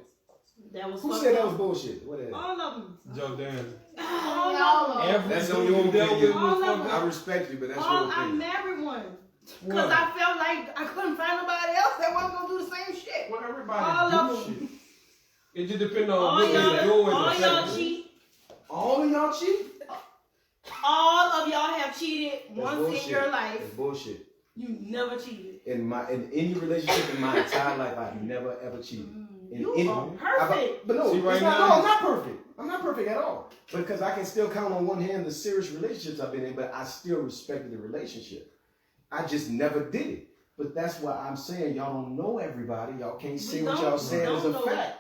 That was Who fucked said that up. was bullshit? What is it? All of them. Jordan. All Y'all of them. Every That's dude your you dealt with opinion. was All of fucked them. up. I respect you, but that's your I opinion. married one. Because What? I felt like I couldn't find nobody else that wasn't going to do the same shit. Well, All everybody of do them. shit. It just depends on All what they're doing. y'all exactly. cheat. All of y'all cheat? All of y'all have cheated That's once bullshit. in your life. That's bullshit. You never cheated. In any relationship in my entire life, I've never ever cheated. In You any- are perfect. But no, See, it's right not, now- no, I'm not perfect. I'm not perfect at all. Because I can still count on one hand the serious relationships I've been in, but I still respected the relationship. I just never did it. But that's why I'm saying y'all don't know everybody. Y'all can't say what y'all saying is a know fact.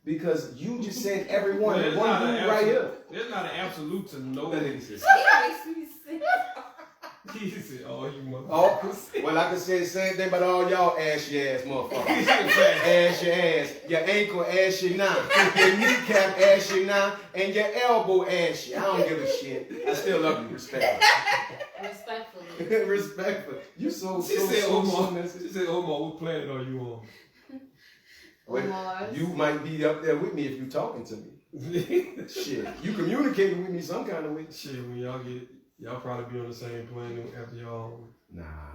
Because you just said everyone, Well, it's one not an dude right here. absolute- There's not an absolute to know. That He exists. It makes me sick. said, "Oh, you motherfucker." Oh, well, I can say the same thing about all y'all ashy ass motherfuckers. Ash your ass, your ankle ashy now, your kneecap ashy now, and your elbow ashy. I don't give a shit. I still love you, respectfully. Respectfully. Respectful. You so She so said, so Omar. She said, Omar, what planet are you on? Well, Omar. you might be up there with me if you talking to me. Shit, you communicating with me some kind of way. Shit, when y'all probably be on the same planet after y'all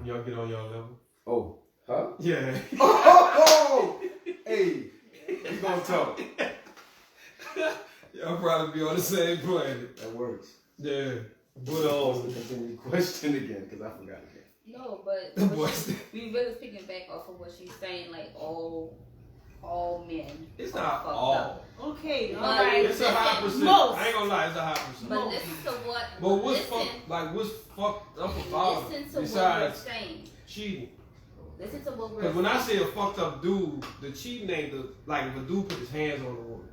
get on y'all level. Oh, huh? Yeah. Oh, hey, we gonna talk. Y'all probably be on the same planet. That works. Yeah. But What's the continuing question again? Because I forgot again. No, but Boys. we really picking back off of what she's saying, like all men. It's are not fucked all. up. Okay, all But right. It's a high percent. Most. I ain't gonna lie, it's a high percent. But listen to what. But what's listen, what's fucked up about listen it to what we're besides saying. cheating? Listen to what we're Because saying. when I say a fucked up dude, the cheating ain't like if a dude put his hands on a woman.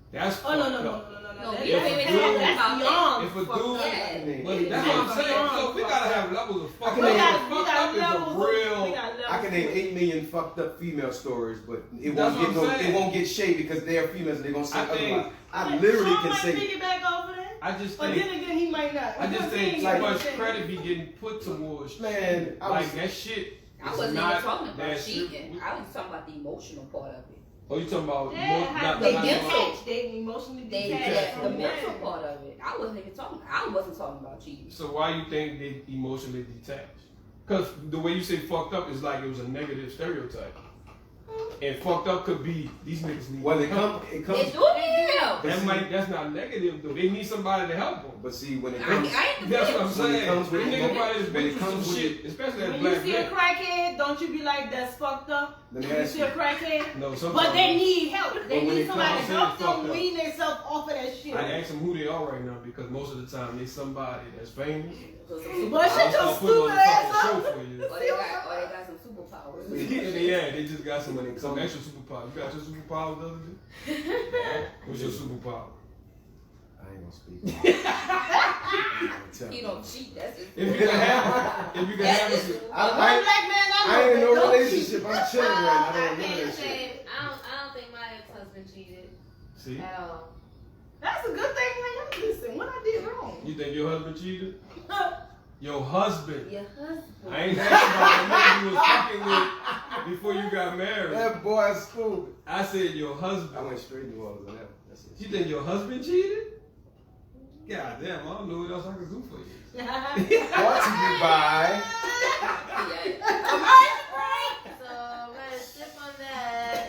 That's Oh, no, fucked no, no, up. no, no, no. No, That- we ain't that's even bad. talking That's about beyond If a fucked dude- up. Yeah. But that's what I'm saying. So we gotta have levels of fucked up. We Fucked got up is levels. a real. We got levels. I can name 8 million fucked up female stories, but it That's won't get what I'm no, saying. it won't get shade because they're females and they're gonna say I think- otherwise. I literally Sean can might say piggyback over that. I just But think then again, he might not. I just I'm think saying, too like, much I'm saying- credit be getting put towards man, I was like that shit. I is wasn't not even talking about that cheating. serious. I was talking about the emotional part of it. Oh, you talking about Yeah, not they not- get not- so- They emotionally They detached had the from mental that. part of it. I wasn't even talking. I wasn't talking about cheating. So why you think they emotionally detached? Because the way you say fucked up is like it was a negative stereotype. And fucked up could be these niggas need well, it help. They comes. do need help. That's not negative though. They need somebody to help them. But see, when it I comes, ain't That's what I'm When it saying. comes with These emo- niggas probably just when been it through comes some with- shit, especially as When you black see a men. crackhead, don't you be like, that's fucked up? let me When you ask see you. a crackhead? No, sometimes But they need help. They But when need it somebody to comes to help it, fucked them up. wean themselves off of that shit. I ask them who they are right now because most of the time they somebody that's famous. So some But shut I'll your start putting on stupid the ass fucking up. show for you. Or they got some superpowers. Yeah, they just got some extra superpowers. You got your superpowers the other day? What's your superpower? I ain't gonna speak. You don't cheat. That's just. If you can have, if you can have That's a, just. I- One black man I ain't in no don't cheat. relationship. I'm chilling right now. I don't know can't that shit. say, I don't think my ex-husband cheated see, at all. That's a good thing, man. Listen, what I did wrong? you think your husband cheated? Your husband. Your husband. I ain't asking about the nigga you was fucking with before you got married. That boy's stupid. I said your I husband. went straight to New Orleans on that one. That's it. You think your husband cheated? God damn, I don't know what else I can do for you. Brought to you by. So I'm gonna sip on that.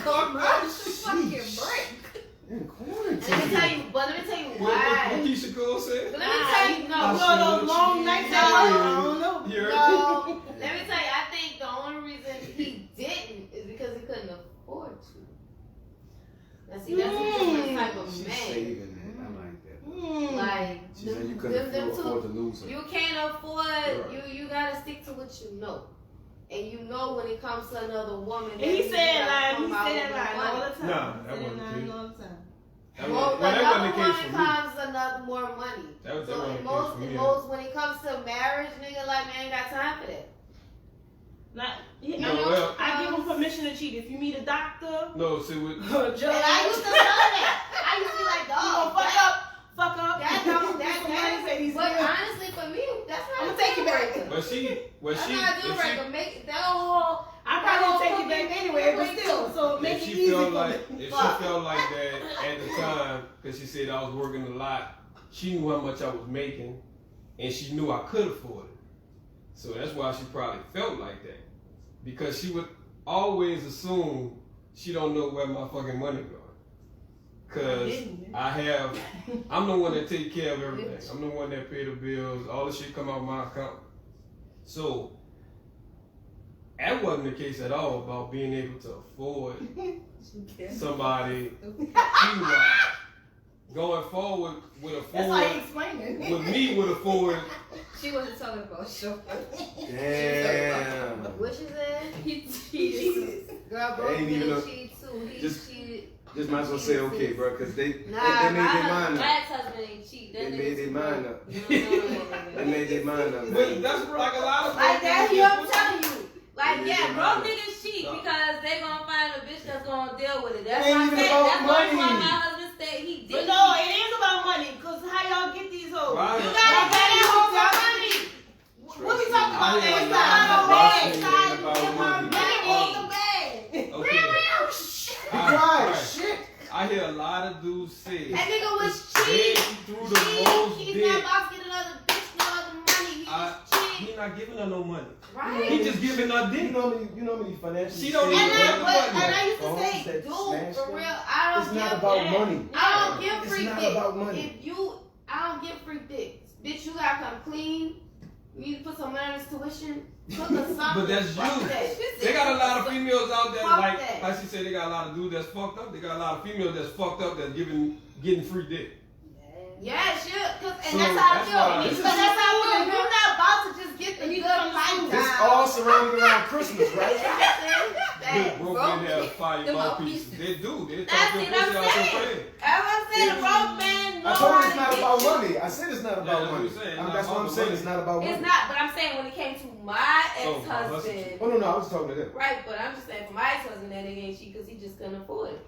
Commercial fucking break. In Let quarantine. me tell you, but let me tell you What why. Keisha Cole said? But let me tell you, You no, know those long nights No. I don't know. You heard me? no. Let me tell you, I think the only reason he didn't is because he couldn't afford to. Now see, that's a different type of She's man. saving that. I like that. Mm. Like, She's She said you couldn't afford to lose her. You can't afford. You gotta stick to what you know, and you know when it comes to another woman. And he said like all the time. Nah, that wasn't the case. All the time. Well, Well, that another wasn't the case woman for me. comes another more money. That So wasn't in the most, case for me. in most, when it comes to marriage, nigga, like man, ain't got time for that. I give him permission to cheat. If you meet a doctor, No, see what? or a judge, And I used to tell her that. I used to be like, you gonna dog, fuck up. that but honestly, for me, that's I'm not gonna take you back. That's not a deal breaker. Make that whole. I probably won't take you back anyway, but still, so make it easy for me. If she felt like that at the time, because she said I was working a lot, she knew how much I was making, and she knew I could afford it. So that's why she probably felt like that, because she would always assume she don't know where my fucking money going. Cause I'm the one that take care of everything. I'm the one that pay the bills. All the shit come out of my account. So that wasn't the case at all about being able to afford somebody. Going forward with a That's how forward, he explained it. with me with a forward. She wasn't talking about chauffeur. Damn. What you said? He cheated. Girl, bro, Ain't even he a- cheated too. He just- cheated. Just might as well say okay, bro, because they made Nah, their mind up. Dad's husband ain't cheat. They made their mind up. No. They made their mind up, But man. that's like a lot of Like that, people- I'm telling you. Like, Yeah, Yeah. broke niggas cheat because they gonna find a bitch that's gonna deal with it. That's It ain't why I even said about that's why money. my husband said he But did. no, it is about money, cause how y'all get these hoes? Right. You gotta get that hoe for money. What we talking about? I hear a It's lot not of about bag. gossiping about money. Money on the bag. Okay. Right, Right. shit. I hear a lot of dudes say That nigga was yeah, cheating. he threw the most He's dick. not about to get another bitch, no other money. He just cheating. He not giving her no money. Right? He just giving her You dick. know how many financial She don't And need I, it. and I used to Oh, say, that dude, smash for thing? real, I don't It's give not about that. money. I don't give It's free not dick. about money. I don't give free dicks. Bitch, you gotta come clean. You need to put some money on this tuition. Cook or something. But that's Fuck you. that. They got a lot of females out there, Fuck like that. like she said, they got a lot of dudes that's fucked up. They got a lot of females that's fucked up that's getting free dick. Yeah, sure. And So that's how I that's feel. why- Because that's how I feel. You're not about to just get the good pipe It's all surrounded around Christmas, right? Good broke in there, fire Them mouthpieces. mouthpieces. They do. They That's talk their it, I'm pussy out your saying. friend. As I said, a broke man knows I told you how it's to not get about you. money. I said it's not Yeah, about that's what money. you're saying. That's what I'm Not saying. about It's not about money. It's not, but I'm saying when it came to my Oh, ex-husband, Oh no, I was talking to them. right? But I'm just saying for my ex-husband, that nigga ain't cheat because he just couldn't afford it.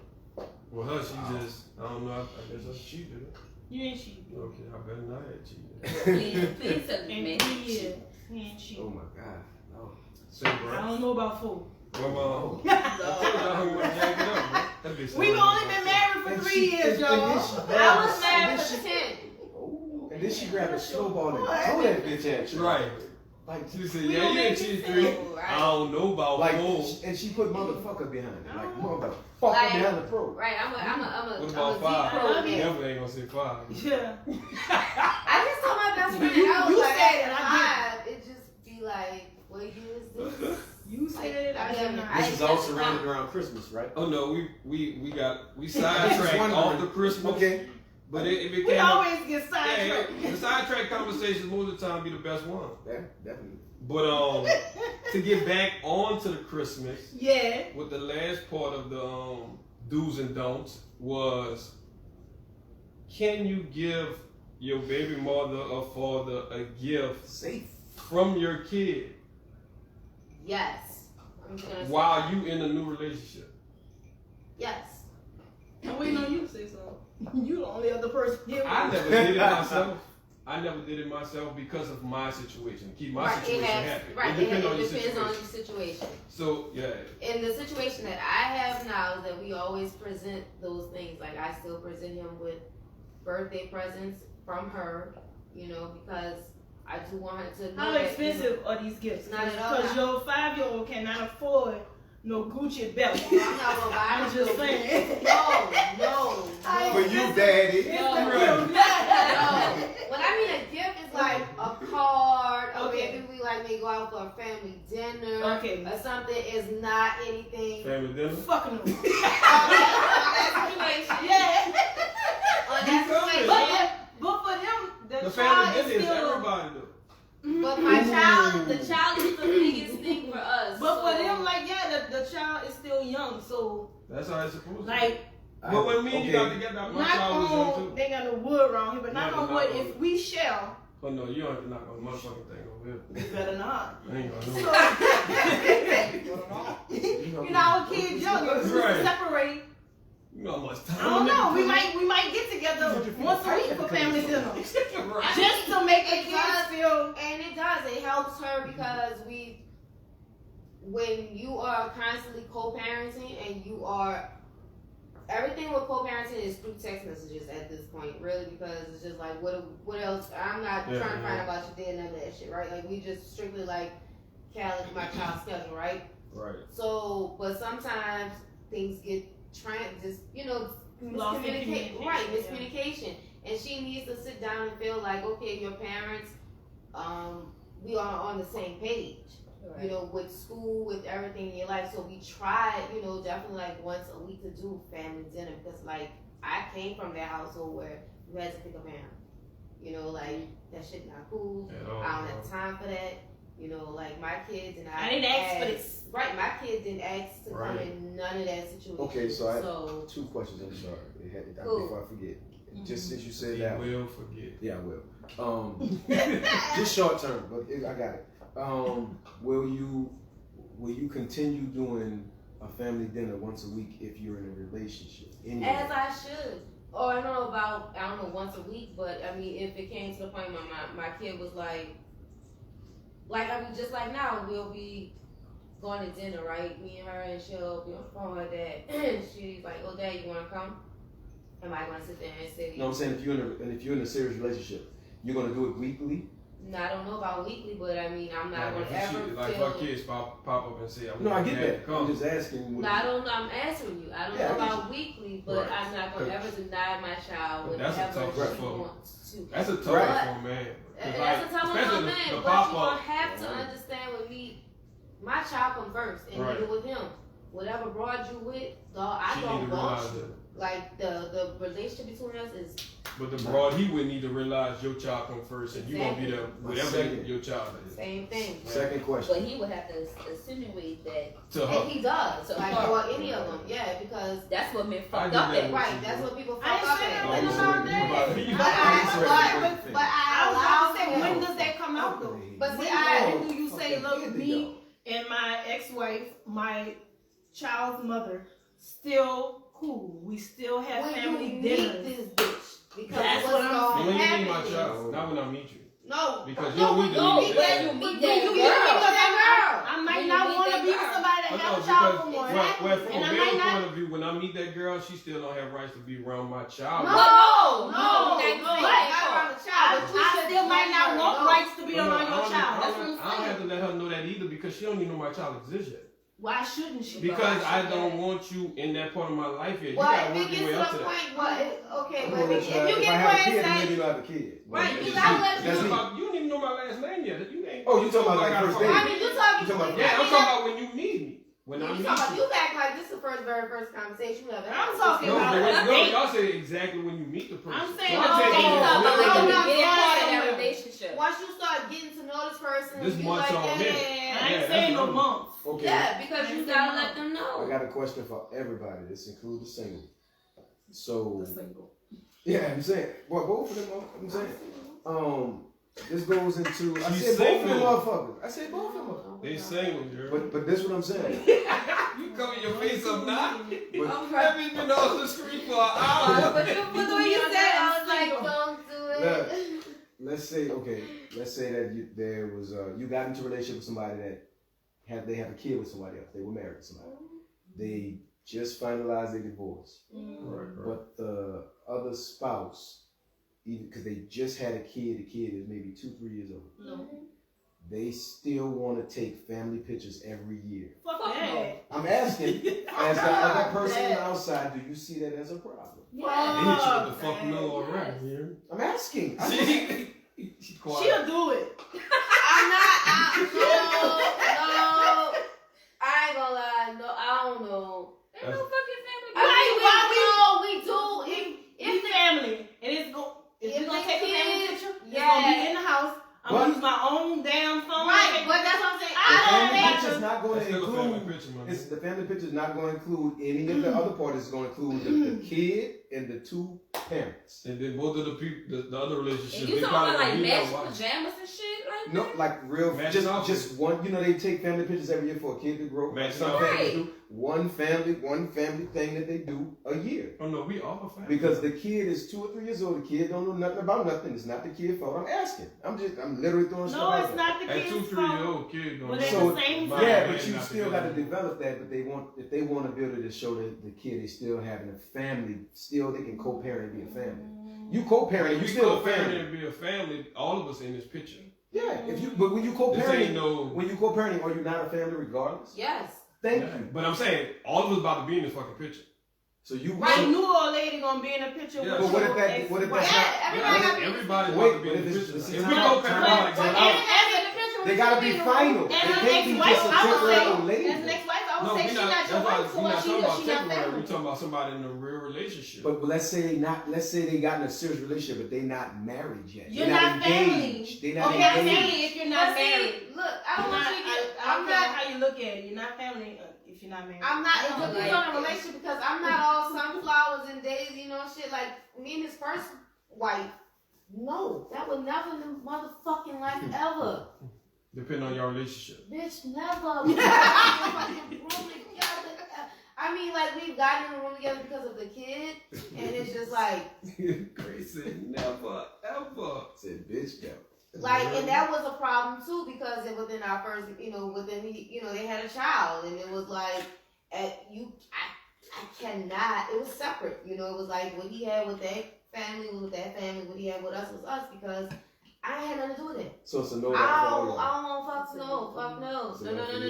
Well, her, she just, I don't know. I guess I cheated. You ain't cheating. Okay, I better not have cheated. Please tell me, In man. 3 years, he ain't Oh cheating. my God. No. So, I bro. don't know about 4. Well, I told y'all how much jack it up, bro. That bitch We've sound only like been a- married for And 3 she- years, and y'all. then she I grabbed was it, married and for then 10. Oh, and then she grabbed a snowball and threw that bitch at you. Right. Like, She said, We yeah, gonna you ain't make cheated it 3. simple, right? I don't know about like, 4. and she put motherfucker behind it. Like, motherfucker Like- behind the pro. Right, I'm What a about deep 5? pro man. Definitely ain't gonna say 5. Yeah. I just told my best friend, You- I was you like, said at it, I 5, it just be like, what year is this? You said it. I I did never- not. I- This is all surrounded around Christmas, right? Oh no, we Just sidetracked wondering. off the Christmas. Okay. But it We became always get yeah, sidetracked. the sidetrack conversations most of the time be the best one. Yeah, definitely. But to get back onto the Christmas, Yeah. with the last part of the do's and don'ts was, can you give your baby mother or father a gift Safe. from your kid Yes. I'm just gonna say while that. you in a new relationship? Yes. I'm waiting on you to say something. You the only other person here. I never did it myself. I never did it myself because of my situation. Keep my Right, situation it has, happy. right, It depends it on your depends on situation. your situation. So yeah, In the situation that I have now, is that we always present those things. Like I still present him with birthday presents from her, you know, because I do want her to know How that, expensive are these gifts? Not at all. Because your 5-year-old cannot afford no Gucci belt. You know, I'm not gonna buy I'm her just no- saying. No. For you, daddy. No. When I mean a gift, it's like a card. Okay. Maybe we like may go out for a family dinner. Okay. Or something. It's not anything. family dinner. Fucking them. On that situation. Yeah. On You that feel me? situation. But for them, the The child how it's supposed to. Like, But when me and you got together, my knock child was young on, too. they got no wood around here, but knock Yeah, on knock wood, on if wood. we shall, Oh no, you don't have to knock on the motherfucking thing over here. you better not. I ain't gonna do So, it. you know, our kids young, if we Right. separate, You know how much time. I don't know, we might get together once a week for family dinner. Right. Just to make the It kids does. feel, And it does. It helps her because when you are constantly co-parenting and you are, everything with co-parenting is through text messages at this point, really, because it's just like, what else? I'm not trying to find out about your day and none of that shit, right? Like, we just strictly like calendar my child's schedule, right? Right. So, but sometimes things get lost in communication. right, miscommunication. And she needs to sit down and feel like, okay, your parents, we are on the same page. Right. You know, with school, with everything in your life. So we tried, definitely like once a week to do family dinner because like I came from that household where you had to pick a parent. Like that shit not cool. At all, I don't bro. have time for that. Like my kids and I didn't ask for this. Right, my kids didn't ask to come Right. in none of that situation. Okay, so I So two questions. I'm sorry. Cool. Before I forget, just since you said You that, will forget. yeah, I will. Just short term, but I got it. Will you continue doing a family dinner once a week if you're in a relationship? as I should. Or I don't know once a week, but I mean if it came to the point where my kid was like I mean just like now we'll be going to dinner, right? Me and her, and she'll be on the phone with her dad. And she's like, "Oh, Dad, you want to come?" Am I going to sit there and say, No, I'm saying if you're in a serious relationship, you're gonna do it weekly. No, I don't know about weekly, but I mean, I'm not going to ever Like feel. our kids pop up and say, No, I get glad that. to come. I'm just asking. No, I don't know. I'm answering you. I don't Yeah, know I get about weekly, but Right. I'm not going to ever deny my child But that's a whenever tough she one. wants to. That's a tough Right. one for a man. 'Cause That's a tough one, especially man. the But pop you up. gonna have to understand with me. My child come first, and Right. even with him, whatever brought you with, dog, I She don't need to want realize you. that. Like the relationship between us is But the broad, he would need to realize your child come first, and you gonna be there whatever Second. your child is. same thing. Second But question. he would have to insinuate that. To And her. he does, So like far. or any of them, yeah, because That's what men I fucked did up that at. with right, you, that's bro. what people I fuck ain't up saying at. that with so all you day. about- You you But about- but I I was allow about to say, him. when does that come out though? But see, When do you say, Fucking look, kid, me though. and my ex-wife, my child's mother, still cool. We still have When family you meet dinners. this bitch, because That's what's what I'm gonna But when you happen meet my is- child, not when I meet you. No, Because you no, don't when need to you meet meet that that, girl. when Meet you that meet girl. that I might When you not meet want to that be girl. with somebody that I have know, a child for because more. well, from And a I male might not- point of view, when I meet that girl, she still don't have rights to be around my child. No, No, no, no, not around the child. But you I should still might not let her want know. rights to be No, around I your don't- child. I That's don't- what I don't I'm have saying. to let her know that either because she don't even know my child exists yet. Why shouldn't she? Because I don't want you in that part of my life yet. You Well, gotta if work it your way gets up to to the that. point, well, okay, I'm but gonna if let you if get I where have a it's kid, then at, maybe you don't have a kid. Right, It's you just- gotta let you That's talking me. about- you don't even know my last name yet. You ain't. Oh, you talking about like I got first a date? I mean, you talking. You talking about- Yeah, I'm talking about when you meet me. When I You meet talking about you. you act like this is the very first conversation we ever had. I'm talking No, about but a no, date. y'all say exactly when you meet the person. I'm saying So a I'm date. taking No, it but as like well. the Get beginning part of somewhere. that relationship. Once you start getting to know this person, This you month's like, on me. I yeah, ain't Yeah, saying no that's month. Okay. yeah, because you gotta let them I know. got a question for everybody. This includes the single. So Single. yeah, I'm saying, well, both of them. I'm saying, this goes into. I She's said both of them single. motherfuckers. I said both of them. They single, girl. But this what I'm saying. You cover your face up now. I'm That bitch been on the screen for an hour. But the way you said, I was like, don't do it. Let's say that there was you got into a relationship with somebody that they have a kid with somebody else. They were married to somebody. They just finalized their divorce, Right. but the other spouse, even because they just had a kid, the kid is maybe 2-3 years old. No. They still want to take family pictures every year. Fuck that. I'm asking, as the other person on the outside, do you see that as a problem? They hit you with the fuck man. no already. Yeah. I'm asking. She quiet. She'll do it. I'm not. No. I ain't gonna lie. No, I don't know. Ain't no fucking family. I mean, we do. If family, and it's if If we gonna the take a family kids- picture, it's yeah. gonna be in the house. I'm gonna What? use my own damn phone. Right, but that's what I'm saying. I The don't family think picture's not going That's to still a family include. picture, man. It's the family picture is not going to include any of the other parties. It's going to include the kid and the two parents. And then both of the people, the other relationships. And you they talking probably about like gonna be matching like, pajamas and shit like No, that? like real, Matching outfits. just one. You know, they take family pictures every year for a kid to grow. Matching Some outfits. families do one family thing that they do a year. Oh no, we all family. Because the kid is 2 or 3 years old, the kid don't know nothing about nothing. It's not the kid's fault. I'm asking. I'm literally throwing stuff No, out it's there. not the At kid's 2-3 fault. year old kid gonna But be- at So, the same My time, Yeah, man but you not still together. got to develop that. But if they want to build it to show that the kid is still having a family, still they can co-parent and be a family. You co-parent, you we still a co-parent family. and be a family. All of us in this picture. Yeah, but when you This co-parenting, ain't no. when you co-parenting, are you not a family regardless? Yes. Thank Yeah. you. But I'm saying all of us about to be in this fucking picture. So you right, so- new old lady gonna be in a picture Yeah. with But what your if that- ex- what if wife. that's Yeah, everybody Yeah, got to be everybody's Wait, about to be but in if the it's- picture. it's If we not- co-parent, time like out, that, time But out. as in the picture, They gotta be final. As They an can't be ex-wife, just a I would temporary say, old lady. as an ex-wife, I would No, say we're she's not. not That's your why wife, we're so not what talking she about does, she not temporary. family. We're talking about somebody in a real relationship. But let's say they got in a serious relationship, but they not married yet. You're They're not family. engaged. They're not Okay, I'm engaged. family if you're But not see, married. look, I You're don't want not- you to get. I don't I'm care not. how you look at it. You're not family if you're not married. I'm not. I It don't depends like on the it. relationship because I'm not all sunflowers and daisies, you know, shit. Like me and his first wife. No, that would never in the motherfucking life ever. Depending on your relationship. Bitch, never. We got in the fucking room together. I mean, like we've gotten in the room together because of the kid, and it's just like, Grace said never ever. Said bitch go. and that was a problem too because within our first, they had a child, and it was like, I cannot. It was separate, it was like what he had with that family was with that family, what he had with us was us because I had nothing to do with it. So it's a no. I don't want fuck no.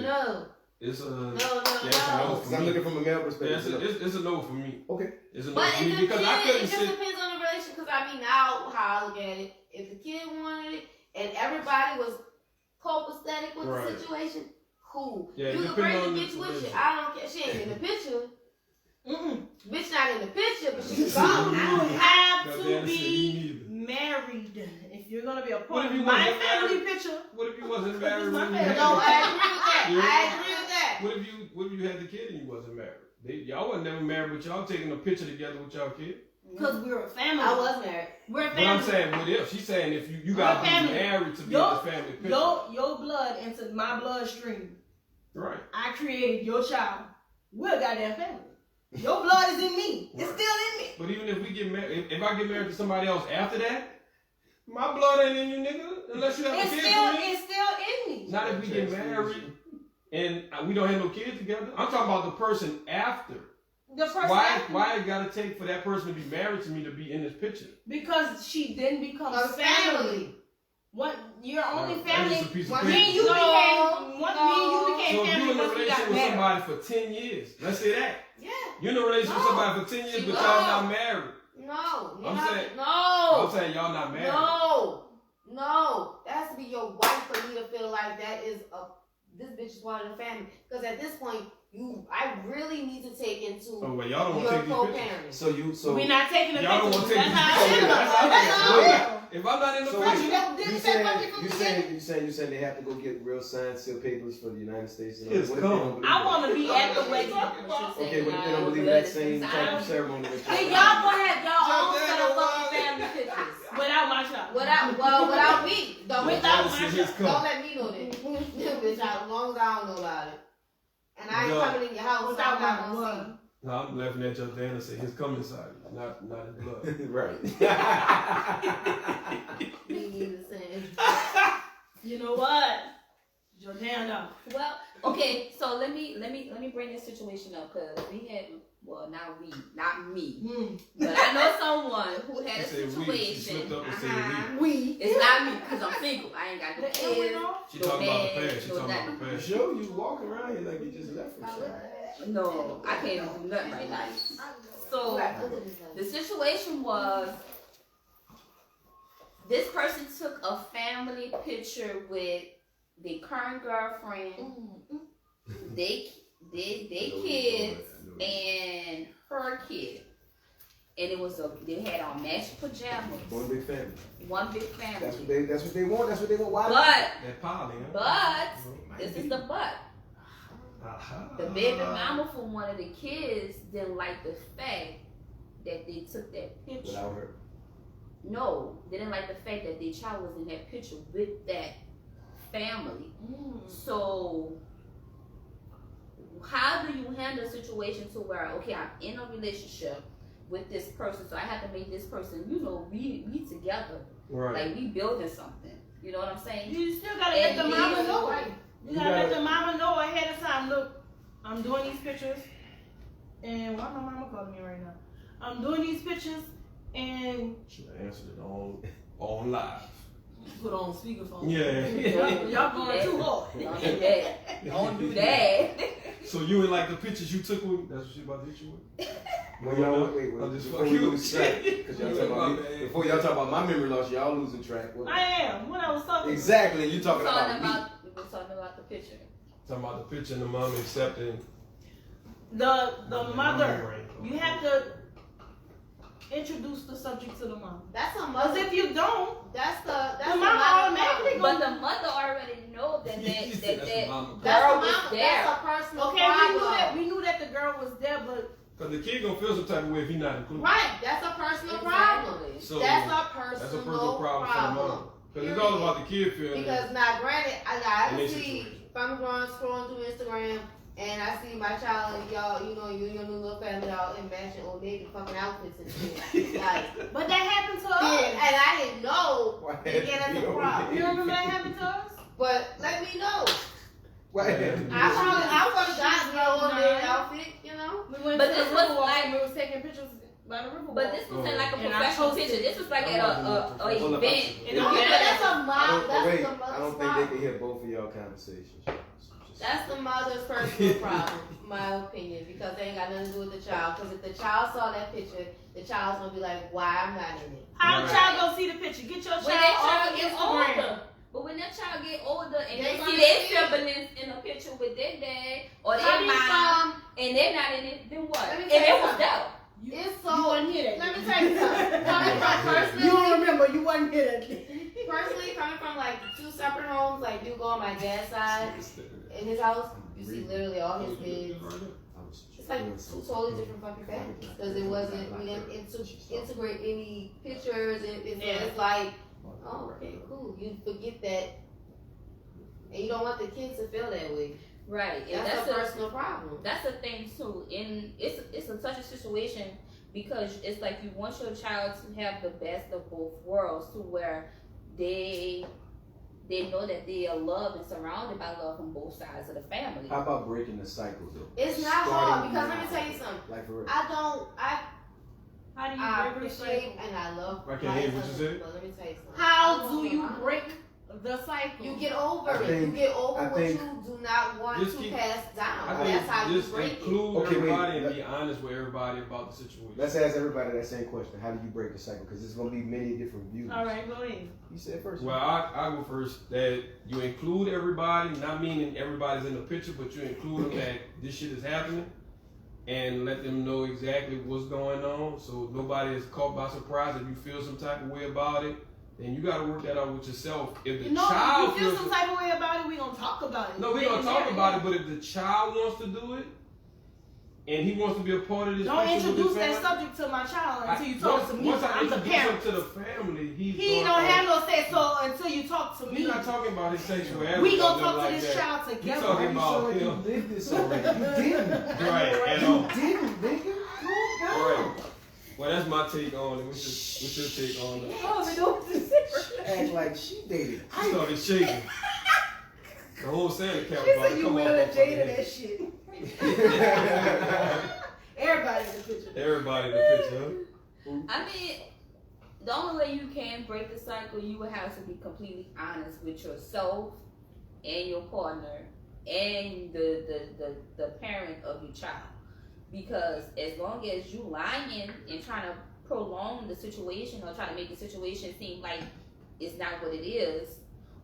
No. It's a No. yeah, it's a no Because for I'm me. looking from a male Yeah, perspective. it's a no for me. Okay. It's a no But for it me because I depends. couldn't It just sit. depends on the relationship. Because I mean, now how I look at it, if the kid wanted it and everybody was copacetic with Right. the situation, cool. Yeah, You can depending bring on the the bitch with you. relationship. I don't care. She ain't in the picture. Mm-mm. Bitch not in the picture, but she You gone. don't have No, to Daddy said be me married if you're gonna be a What part if of you my wasn't family married? picture. What if you wasn't This married is my when you family. had No, the I agree with that. Yeah. I agree with that. What if you had the kid and you wasn't married? Y'all wasn't never married, but y'all taking a picture together with y'all kid. Because we're a family. I was married. We're a But I'm family. saying, what if? She's saying if you gotta be family. married to be Your- in the family picture. Your blood into my bloodstream. Right. I created your child. We're a goddamn family. Your blood is in me. It's Right. still in me. But even if we get married, if I get married to somebody else after that, my blood ain't in you, nigga. Unless you have a kid for me. It's still in me. Not if we get married and we don't have no kids together. I'm talking about the person after. The person Why after- it gotta take for that person to be married to me to be in this picture? Because she then becomes A family. family. What you're only That's family. just a piece of One paper. Me and you No, became one. Me and you So became if you family in a once we relationship got with married. somebody for 10 years, let's say that. Yeah. You're in a relationship with No. somebody for 10 years, but No. y'all not married. No. You're I'm not, saying- no. I'm saying y'all not married. No, that has to be your wife for me to feel like that is this bitch is one of the family. Because at this point, I really need to take into Oh, well, y'all don't want to your take these pictures. co-parent. So We're not taking a Y'all don't picture. want to take That's these how I pictures. feel. That's how I That's feel. how I feel. If I'm not in the So picture, you saying they have to go get real signed seal papers for the United States? And all It's that? What if they cool. don't believe I that? want to be at the wedding. Okay, but if they don't believe that same type of ceremony that Hey, y'all y'all gonna have y'all own Judge, set of why? fucking family pictures. Without my child. Without me. Don't, Without This my is his child. don't cup. let me know that. Bitch, as long as I don't know about it. And I ain't Done. coming in your house, so Without I'm not my gonna blood. No, I'm laughing at your dad and say his come inside you, not his blood. right. see. Me neither saying. You know what? Jordana. Well, okay, so let me bring this situation up because we had not me, but I know someone who had a She said we. She situation. slipped up and said We. It's not me because I'm single. I ain't got no The kids. She talking about the past. She No, talking about the past. Show you walking around here like you just left from somewhere. No, I can't do nothing right now. So the situation was this person took a family picture with the current girlfriend, they kid, and her kid. And it was they had on matched pajamas. One big family. One big family. That's what they want. That's what they want. Why? But That poly, huh? this is the but. The baby mama for one of the kids didn't like the fact that they took that picture. Without her. No, they didn't like the fact that their child was in that picture with that family. So how do you handle a situation to where, okay, I'm in a relationship with this person, so I have to make this person, you know, we together. Right. Like we building something. You know what I'm saying? You still gotta let the mama know. You gotta let the mama know ahead of time. Look, I'm doing these pictures, and why my mama calling me right now? I'm doing these pictures, and Should have answered it on live. put on speakerphone. Yeah. Y'all going too hard. Don't do that. Don't do that. So you ain't like the pictures you took with? That's what she about to hit you with? Well, y'all wait, I'm just before we fucking lose track, because y'all talking about me, before y'all talk about my memory loss, y'all losing track. What- I am. What I was talking Exactly, you talking We're about me. we're talking about the picture. Talking about the picture and the mom accepting. the mother. You have to introduce the subject to the mom. That's a Because mother. if you don't, That's the the mama automatically But gonna. the mother already know that He that said that, that's that the mama. That's girl the was mama. there. That's a personal Okay, problem. we knew that the girl was there, but Because the kid gonna feel some type of way if he not included. Right. That's a personal problem. Exactly. So That's a that's personal a personal problem for the mom. Because it's all about the kid feeling. Because now, granted, I In this see situation. if I'm scrolling through Instagram and I see my child and y'all, you know, you and your new little family all in matching old navy fucking outfits and shit. Like, that happened to yeah, us. and I didn't know. Why Again, that's a problem. You remember that happened to us? But let me know. Why? I probably got my old navy outfit, you know. We went But to this the was Riverwalk like- and we was taking pictures by the river. But this wasn't like a And I professional posted picture. it. This was like at I'm a not doing event. And No, okay. but that's a I mom. don't, That's wait, the I mother's don't think they problem. can hear both of y'all conversations. That's the mother's personal problem, my opinion, because they ain't got nothing to do with the child. Because if the child saw that picture, the child's gonna be like, "Why I'm not in it?" How Right. child gonna see the picture? Get your When child that off child of gets Instagram. older. But when that child get older and They they gonna see their see it. siblings in a picture with their dad or their Coming mom from, and they're not in it, then what? Let me And tell you it was something. dope. it's You so. wasn't here that Let day. me tell you something. Coming from You don't personally, remember. You wasn't here that day. personally coming from like two separate homes, like you go on my dad's side in his house, you see literally all his kids. It's like two totally different fucking families because it wasn't. We didn't integrate any pictures. It's like, oh, okay, cool. You forget that, and you don't want the kids to feel that way. Right. And That's that's a a personal problem. that's the thing too. And it's a touchy situation because it's like you want your child to have the best of both worlds to where they know that they are loved and surrounded by love from both sides of the family. How about breaking the cycle though? It's not hard because let me tell you something. Like for real. I How do you I break the appreciate cycle? and I love I can't my hear what you husband, said. but let me tell you something. How do you break the cycle? You get over I it. think- You get over I what think- you do not want Just to keep- pass down. I That's how think you just break it. include Okay, wait. everybody and be honest with everybody about the situation. Let's ask everybody that same question. How do you break the cycle? Because there's gonna be many different views. All right, go ahead. You said first. Well, I go first. That you include everybody, not meaning everybody's in the picture, but you include them that this shit is happening, and let them know exactly what's going on, so nobody is caught by surprise. If you feel some type of way about it, then you got to work that out with yourself. If the You know, child if you feel feels some type of way about it, we gonna talk about it. no, we gonna talk about it. But if the child wants to do it, and he wants to be a part of this, Don't picture with introduce his that family, subject to my child until you talk to me. Once I I'm the introduce him parent. to the family, He gonna don't have talk. no say so until you talk to me. We're not talking about his sexuality. We or gonna nothing talk to like this that. child We together. talking You about sound like him. you lived this already. You didn't. Right, and You didn't, nigga. Calm down. Right. Well, that's my take on it. What's your take on it? Oh, we know what to say. Act like she dated. She started shaking. The whole Santa cap She about said to you come will off and her Jada head. that shit. Everybody in the picture. Everybody in the picture, huh? I mean, the only way you can break the cycle, you would have to be completely honest with yourself and your partner and the parent of your child. Because as long as you lying and trying to prolong the situation or trying to make the situation seem like it's not what it is,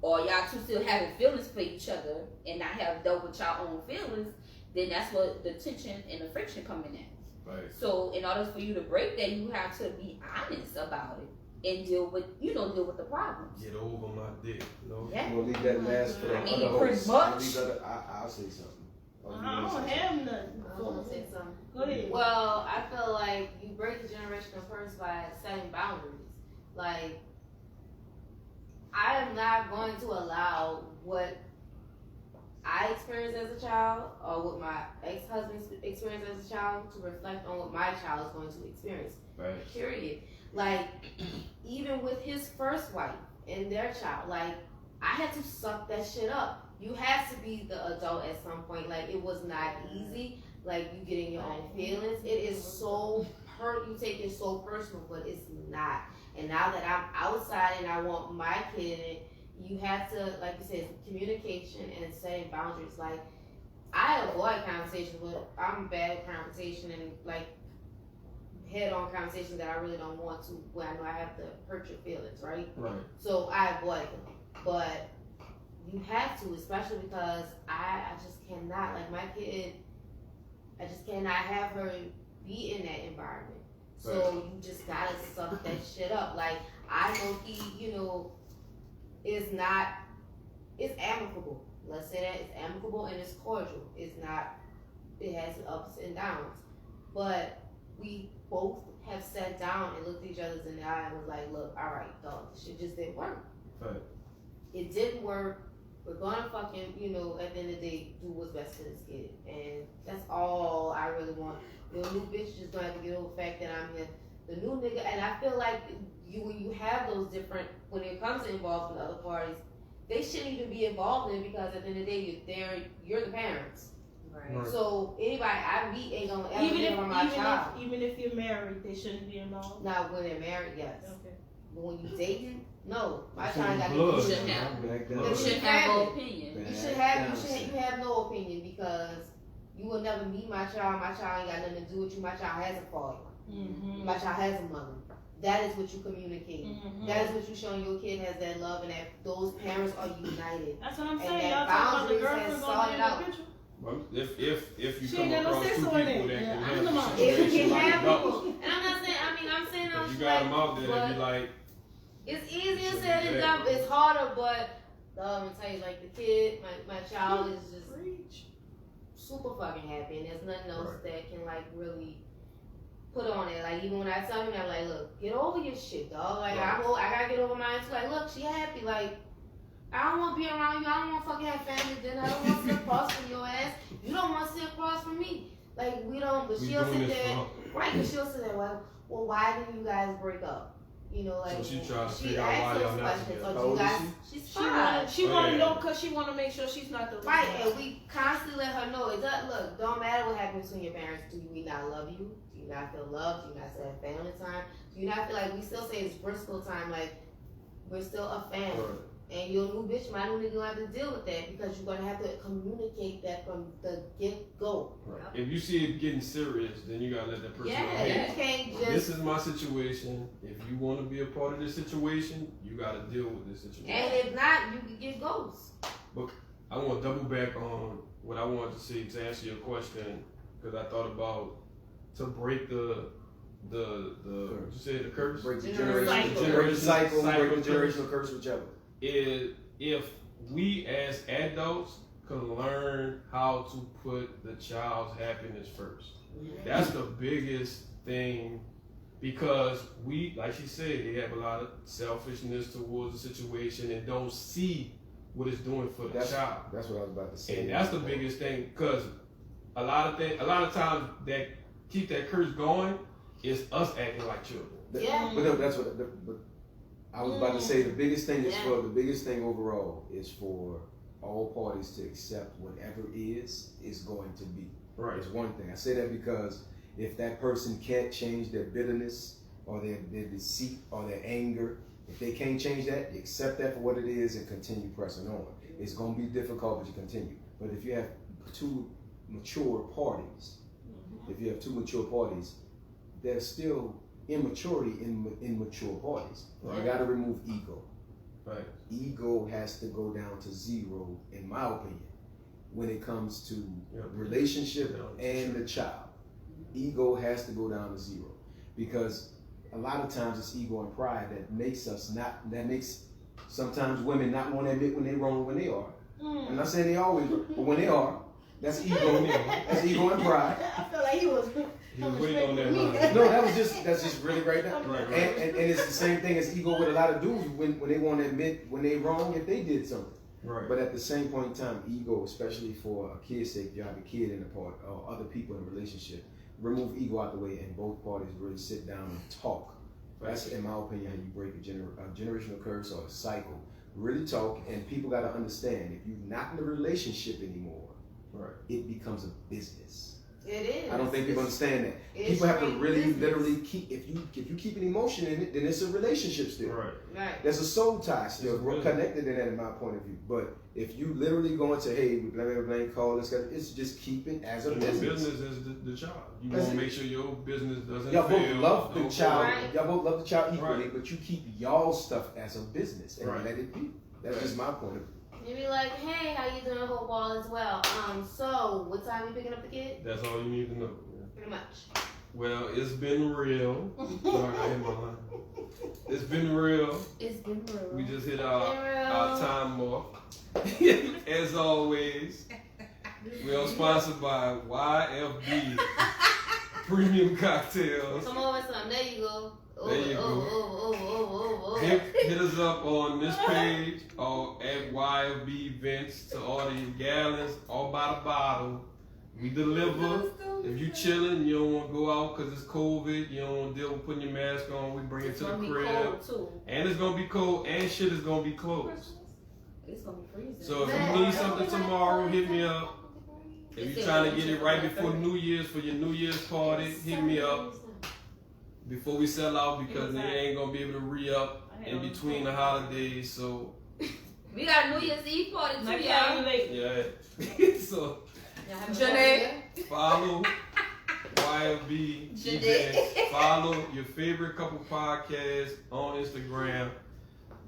or y'all two still having feelings for each other and not have dealt with y'all own feelings, then that's what the tension and the friction come in at. Right. So in order for you to break that, you have to be honest about it and deal with the problems. Get over my dick, you know? Yeah. We'll leave that last for the I mean, other pretty hosts. much. I'll say something. Or you I wanna don't say have nothing. I was gonna say something. Go ahead. Well, I feel like you break the generational curse by setting boundaries. Like, I am not going to allow what I experienced as a child or what my ex-husband experienced as a child to reflect on what my child is going to experience. Right. Period. Like, even with his first wife and their child, like, I had to suck that shit up. You have to be the adult at some point. Like, it was not easy. Like, you get in your own feelings. It is so hurt. You take it so personal, but it's not. And now that I'm outside and I want my kid in it, you have to, like you said, communication and setting boundaries. Like, I avoid conversations, but I'm bad at conversation and, like, head-on conversations that I really don't want to, where I know I have to hurt your feelings, right? Right. So I avoid them. But you have to, especially because I just cannot, like, my kid, I just cannot have her be in that environment. So you just gotta suck that shit up. Like, I know he, is not, it's amicable. Let's say that it's amicable and it's cordial. It's not, it has ups and downs. But we both have sat down and looked each other's in the eye and was like, look, all right, dog, this shit just didn't work. Right. It didn't work. We're gonna fucking, at the end of the day, do what's best for this kid. And that's all I really want. The new bitch just gonna have to get over the fact that I'm here. The new nigga, and I feel like when you have those different, when it comes to involving other parties, they shouldn't even be involved in it because at the end of the day, you're the parents. Right. So anybody I meet ain't gonna ever be around my child. Even if you're married, they shouldn't be involved. Now when they're married, yes. Okay. But when you dating, no. My It's child in got blood. to You should have. Back down. You You should should have have no it. opinion. You have no opinion because you will never meet my child. My child ain't got nothing to do with you. My child has a father. Mm-hmm. My child has a mother. That is what you communicate. Mm-hmm. That is what you showing your kid has that love and that those parents are united. That's what I'm And saying. that Y'all talking about the boundaries girlfriend has going sorted in out. the picture? Well, if you She come ain't got no across two sense people on that it. can Yeah, I'm handle the mom. the If you situation can like have adults, people, and I'm not saying. I'm saying if you got them out there, but they be like, it's easier Should said be than back. done. It's harder, but I'm gonna tell you, like the kid, my child is just super fucking happy, and there's nothing else that can like really put on it. Like even when I tell him, I'm like, look, get over your shit, dog. Like I gotta get over mine too. Like, look, she happy. Like I don't want to be around you. I don't want to fucking have family dinner. I don't want to sit across from your ass. You don't want to sit across from me. Like we don't. But we she'll doing sit this there, for right? But she'll sit there. Well, why didn't you guys break up? Like So she trying to she figure out why asks y'all those not questions. together. Or How do you old is guys? she? She's She fine. want Oh, to yeah. know because she want to make sure she's not the Right, and we constantly let her know it doesn't look. Don't matter what happens between your parents. Do we not love you? Do you not feel loved? Do you not still have family time? Do you not feel like we still say it's Bristol time? Like we're still a family. Right. And your new bitch, my new nigga, gonna have to deal with that because you're gonna have to communicate that from the get go. Right. If you see it getting serious, then you gotta let that person know. Yeah, Hey, you can't this just. is my situation. If you want to be a part of this situation, you gotta deal with this situation. And if not, you can get ghosts. I want to double back on what I wanted to say to answer your question because I thought about to break the what you said, the curse. Break the Generational generational cycle. break the cycle, break the Cycle. generational curse, whichever. Is if we as adults could learn how to put the child's happiness first. That's the biggest thing because we, like she said, they have a lot of selfishness towards the situation and don't see what it's doing for the child. That's what I was about to say. And that's the biggest thing because a lot of times that keep that curse going is us acting like children. Yeah. But no, that's what. But I was about to say the biggest thing is Yeah. the biggest thing overall is for all parties to accept whatever is going to be. Right. It's one thing. I say that because if that person can't change their bitterness or their deceit or their anger, if they can't change that, you accept that for what it is and continue pressing on. It's going to be difficult, but you continue. But if you have two mature parties, there's still immaturity in mature parties. Right. You got to remove ego. Right. Ego has to go down to zero, in my opinion, when it comes to Yeah. relationship Yeah, and sure. the child. Ego has to go down to zero because a lot of times it's ego and pride that makes sometimes women not want to admit when they're wrong when they are. I'm not saying they always are, but when they are, That's ego. That's ego and pride. I feel like he was. He was waiting on that line. No, that's just really right now. Right. And it's the same thing as ego with a lot of dudes when they want to admit when they wrong if they did something. Right. But at the same point in time, ego, especially for a kid's sake, you have a kid in the part or other people in a relationship, remove ego out the way and both parties really sit down and talk. That's, in my opinion, how you break a generational curse or a cycle. Really talk, and people got to understand, if you're not in a relationship anymore, Right. it becomes a business. It is. I don't think people understand that. It's People have to straight really, business. literally keep. If you keep an emotion in it, then it's a relationship still. Right. Right. There's a soul tie still. It's a We're business. connected in that, in my point of view. But if you literally go into, hey, we blah, call this guy, it's just keep it as a And the business. business is the child. You That's want to it. make sure your business doesn't Y'all fail. both love the don't child. Right. Y'all both love the child equally, Right. but you keep y'all stuff as a business and Right. let it be. That's just my point of view. You be like, hey, how you doing? Hope all is well. So what time you picking up the kid? That's all you need to know. Pretty much. Well, it's been real. Sorry, I hit my line. It's been real. It's been real. We just hit Been our real. time mark. As always, we are sponsored by YFB Premium Cocktails. Come over some. There you go. There you go. Oh. Hit us up on this page or at YFB Events to order your gallons all by the bottle. We deliver. If you chilling, you don't want to go out because it's COVID, you don't want to deal with putting your mask on, we bring it It's to the gonna be crib. cold too. And it's going to be cold and shit is going to be closed. It's gonna be freezing. So if you need something tomorrow, hit me up. If you're trying to get it right before New Year's for your New Year's party, hit me up before we sell out because they ain't going to be able to re-up in between the holidays. So, We got a New Year's Eve party too, y'all. yeah. So, Y'all have a Jeanette. follow YFB events. Follow your favorite couple podcasts on Instagram.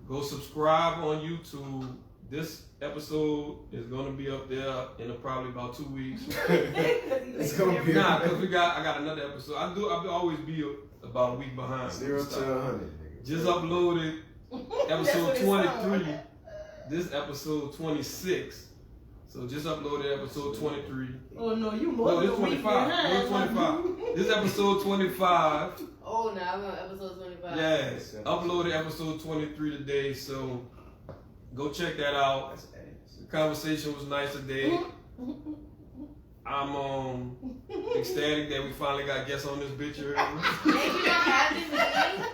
Go subscribe on YouTube. This episode is gonna be up there in probably about 2 weeks. It's gonna be Nah, cause I got another episode. I'll always be about a week behind. 0 to 100. Nigga. Just uploaded episode 23. This episode 26. So just uploaded episode 23. Oh no, you more No, than it's a week 25. behind. No, it's 25. This episode 25. Oh, no, I'm on episode 25. Yes, uploaded episode 23 today. So go check that out. That's ass. The conversation was nice today. I'm ecstatic that we finally got guests on this bitch here. Thank you for having me.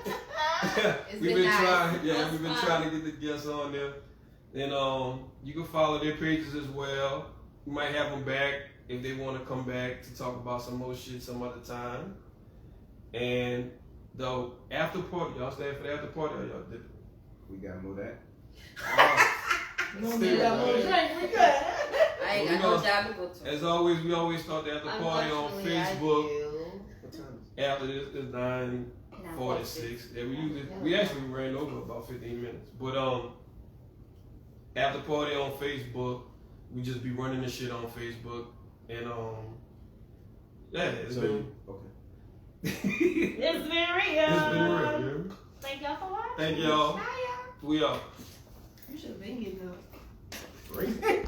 It's We've been been nice. trying, yeah, That's we've been fun. trying to get the guests on there. And you can follow their pages as well. We might have them back if they want to come back to talk about some more shit some other time. And the after party, y'all staying for the after party or y'all did? We got more of that. No, we got more drink. We good. I ain't got no We job to go to. As always, we always start the after party on Unfortunately, I Facebook. do. What time is it? After this is 9:46. Yeah, we actually ran over about 15 minutes. But after party on Facebook, we just be running the shit on Facebook. And yeah, it's So been okay. It's been real. it's been real, you hear me? Thank y'all for watching. Thank y'all. Bye, y'all. We out. You should have been getting up. Great.